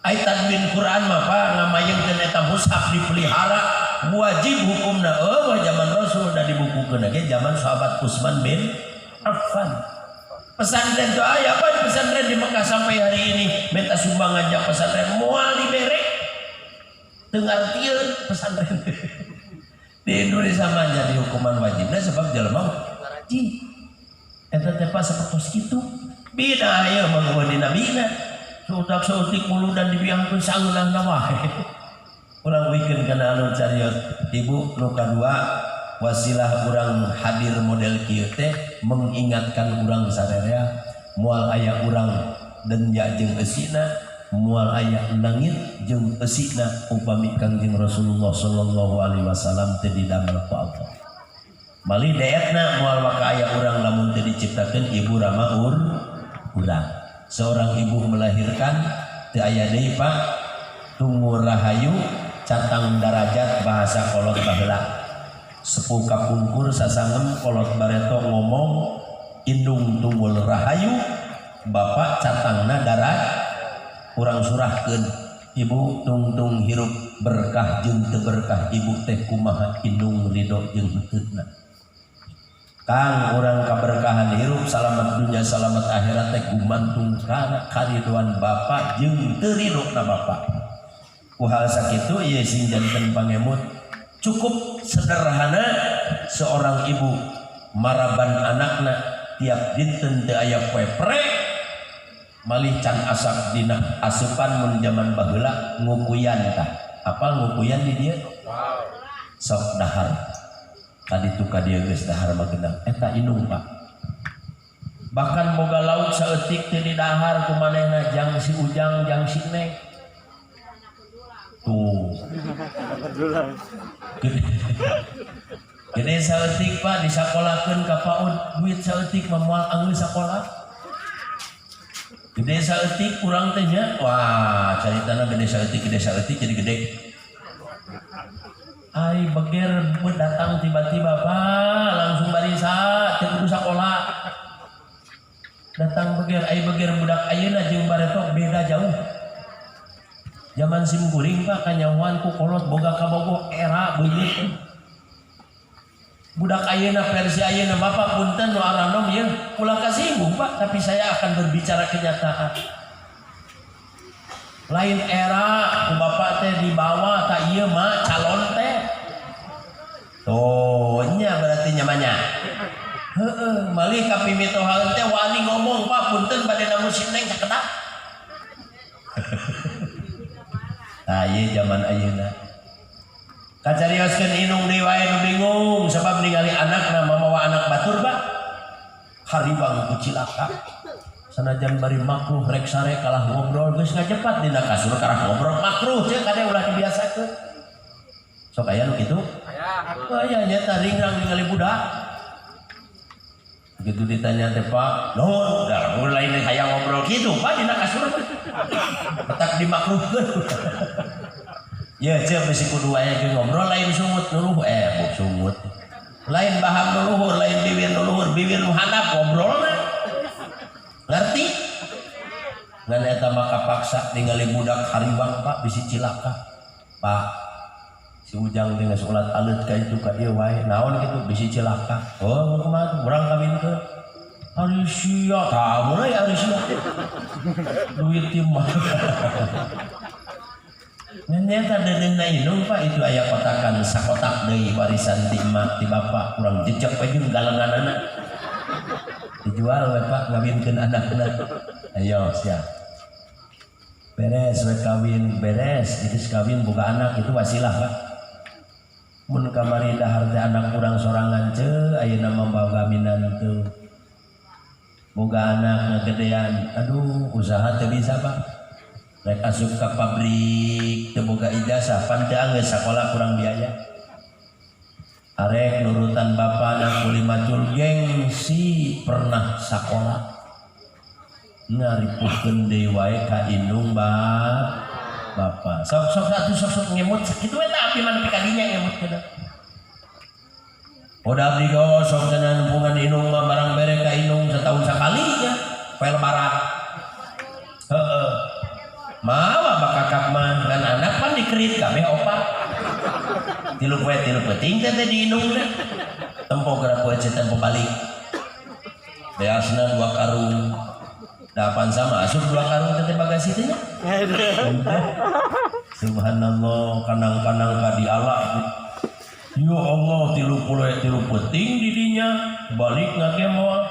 A: Ai tadbin Quran mah Pak ngamayengkeun eta mushaf dipelihara, wajib hukumna zaman Rasul da dibukukeun ge zaman sahabat Utsman bin Affan. Pesantren itu aya apa pesantren di Mekah sampai hari ini minta sumbang ngajak pesantren moal dibere. Dengartieun pesantren di Indonesia mah jadi hukuman wajibnya sebab jelema ngaji eta teh pas sapertos kitu bida aya mah di nabina sudak sautik muludan dibiangkeun sangeunahna wae urang wikeun kana anu carios ibu nu kadua wasilah urang hadir model kieu teh mengingatkan urang sadaya moal aya urang denja jeung eusina mual aya langit jeung eusina upami Kangjeng Rasulullah sallallahu alaihi wasallam teu didamel ku Allah. Mali deetna mual maka aya urang lamun teu diciptakeun ibu rama urang. Seorang ibu melahirkan teu aya deui Pak tumur rahayu catang darajat bahasa kolot baheula. Sepuh kapungkur sasangem kolot bareto ngomong indung tumul rahayu bapak catangna darajat urang surahkeun ibu tungtung hirup berkah jeung teu berkah ibu teh kumaha indung ridho jeung heuteutna Kang urang kaberkahan hirup salamet dunya salamet akhirat teh gumantung kana karidoan bapa jeung teu ridona bapa ku hal sakitu ieu sing janten pangemut cukup sederhana seorang ibu maraban anakna tiap dinten teu aya poe-pre malih can asak dina asupan mun zaman baheula ngukuyan tah. Apa ngukuyan di dieu? Sok dahar. Tadi tu ka dieu geus dahar mah geunang. Eta indung Pak. Bahkan boga lauk saeutik teu didahar ku manehna jang si Ujang jang si Neng. Tuh. Gede saeutik Pak disakolakeun ka PAUD duit saeutik mah moal anggeus sakola. Gede saeutik kurang teh nya wah caritana gede saeutik jadi gede ai beger datang tiba-tiba Pak langsung barisa teu kudu sakola datang beger ai beger budak ayeuna jeung baretok beda jauh zaman sim kuring Pak kanyahoan ku kolot boga kabogoh era beungeut budak ayeuna versi ayeuna Bapak punten nu aranom ieu kula kasinggung Pak tapi saya akan berbicara kenyataan lain era ku Bapak teh dibawa tak ieu mah calon teh tuh nya berarti nyamanya heueuh malih ka pimitohaeun teh wani ngomong Pak punten bade namun si Neng sakedak tah ieu zaman ayeuna kacarioskeun inung deui wae nu bingung sebab ningali anakna mamawa anak batur Pak haribang ku cilaka sanajan bari makruh rek sare kalah ngobrol geus ngajepat dina kasur karah ngobrol makruh teh kade ulah dibiasakeun sok aya nu kitu aya nya tah ringrang ningali budak begitu ditanya teh Pak non udah mulai hayang ngobrol kitu Pak dina kasur petak dimakruhkeun ya cek bisi kudu aya ge ngobrol lain sumut nuluh buk sumut lain baham nuluhur lain bibir nuluhur bibir nu handap ngobrol ngerti ngan eta mah kapaksa ningali budak haribang Pak bisi cilaka Pak si Ujang teh geus ulat alit ka itu ka ieu wae naon kitu bisi cilaka oh kumaha urang kawinkeun ari sia tah mulai ari sia duit ieu mah nyata dedeungna indung Pak itu aya kotakan sakotak deui warisan ti emak ti bapak urang jejak we jeung galenganana dijual we Pak ngawinkeun anakna ayo sia beres we kawin beres itu kawin boga anak itu wasilah Pak mun kamari dahar teh anak urang sorangan teu ayeuna membawa gaminan teu boga anak ngagedean aduh usaha teu bisa Pak rek asup ka pabrik teu boga ijazah pan teu geus sakola kurang biaya arek nurutan bapana kuli macul gengsi pernah sakola ngaripuhkeun deui wae ka indung bapak sok satu ngemut kitu we tah abdi mah nepi ka dinya ngemut kedah udah abdi sok cenah nempungan indung mah barang bere ka indung setahun sakali nya poe lebaran heeh mawa bakakak mah ngan anak pan dikerit kabeh opat tilu peting teh di indung teh tempo gerak poe tempo balik beasna 2 karung dapan sama asup 2 karung teh bagasi teh nya subhanallah kanang-kanang ka di Allah ya Allah 30 peting di dinya balik ngakemo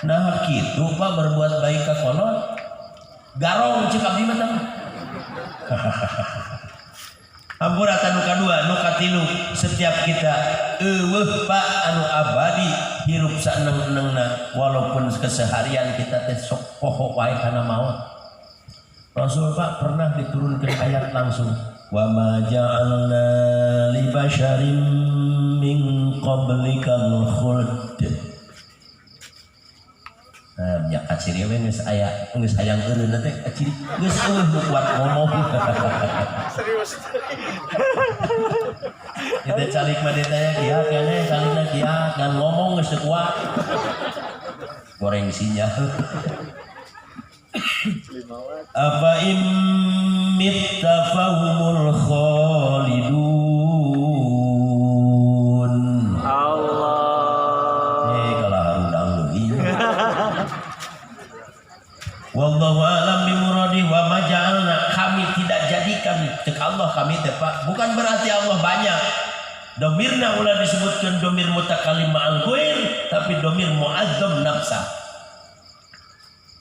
A: nah kitu Pak berbuat baik ka konon garong cek abdi mah tah hampura anu kadua nu katilu setiap kita eueuh Pak anu abadi hirup saeneng-enengna walaupun keseharian kita teh sok poho wae kana maot Rasul Pak pernah diturunkan ayat langsung wa ma ja'alna li basyarin min qablikal khuld nya kaciri we geus aya geus hayang eureun teh kaciri geus eueuh nu kuat ngomong serius kita calik mah ditanya kieu keneh salina kieu ngan ngomong geus kuat goreng sinyal apa immitta fahumul khalidun Allah kalah harudang leuwih wallahu a'lam bimuradi wa ma ja'alna kami tidak jadikan cek Allah kami teh Pak bukan berarti Allah banyak domirna ulah disebutkan domir mutakallim ma'al ghair tapi domir mu'azzam nafsa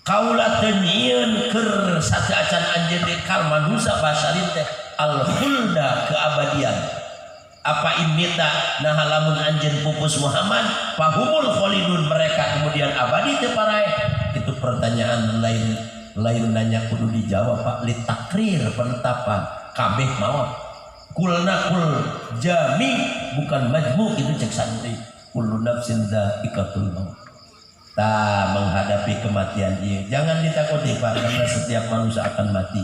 A: kaula teu nyieun keur sateacan anjeun kal manusia basarin teh al khulda keabadian apa imita nah lamun anjeun pupus Muhammad fahumul khalidun mereka kemudian abadi teu parae itu pertanyaan lain nanya kudu dijawab Pak li takrir penetapan kabeh maot kulna kul jami bukan majmu itu cek santri kullu nafsin dha'iqatul maut tak menghadapi kematian ieu jangan ditakuti Pak karena setiap manusia akan mati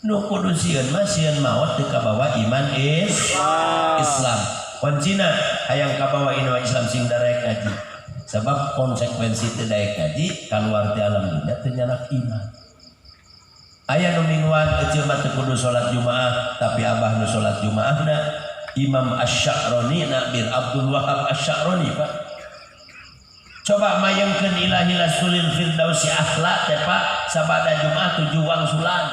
A: nu kudu sieun mah sieun maot teu kabawa iman Islam kuncina hayang kabawa iman Islam sing darek ngaji sebab konsekuensi teu daek ngaji kaluar ti alam dunya teu nyanak iman aya nu mingguan eceuk mah teu kudu salat Jumaah tapi abah nu salat Jumaahna Imam Asy-Sya'rani Nabi Abdul Wahab Asy-Sya'rani Pak coba mayangkeun ilahi lasulil firdausi akhlak teh Pak sabada Jumaah 7 wangsulan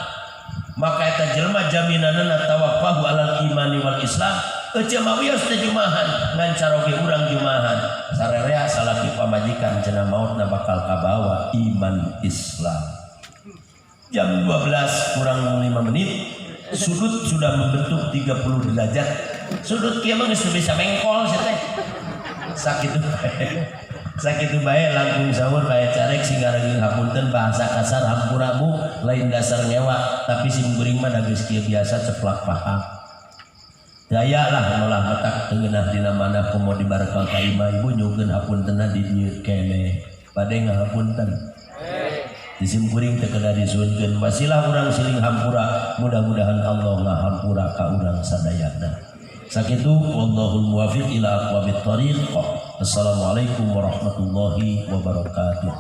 A: maka eta jelema jaminanna tawaffahu alal imani wal Islam eceuk mah wios teh Jumaahan ngan caroge urang Jumaahan sarerea salaki pamajikan cenah mautna bakal kabawa iman Islam jam 12 kurang 5 menit sudut sudah membentuk 30 derajat sudut kieu mah geus bisa mengkol sih teh sakitu sakitu bae langkung sahur bae carek singareng hapunten bahasa kasar hampuramu lain dasar nyewa tapi simkuring mah da geus kieu biasa ceplak paham daya lah malah metak teungeunah dina mana komo dibarekal ka imah ibu nyugeun hapuntenna di dieu keneh bade ngahapunten disimkuring teu kada disueunkeun basilah urang siling hampura mudah-mudahan Allah ngahampura ka urang sadayana sakitu wallahul muwaffiq ila aqwamit thariq. Assalamualaikum warahmatullahi wabarakatuh.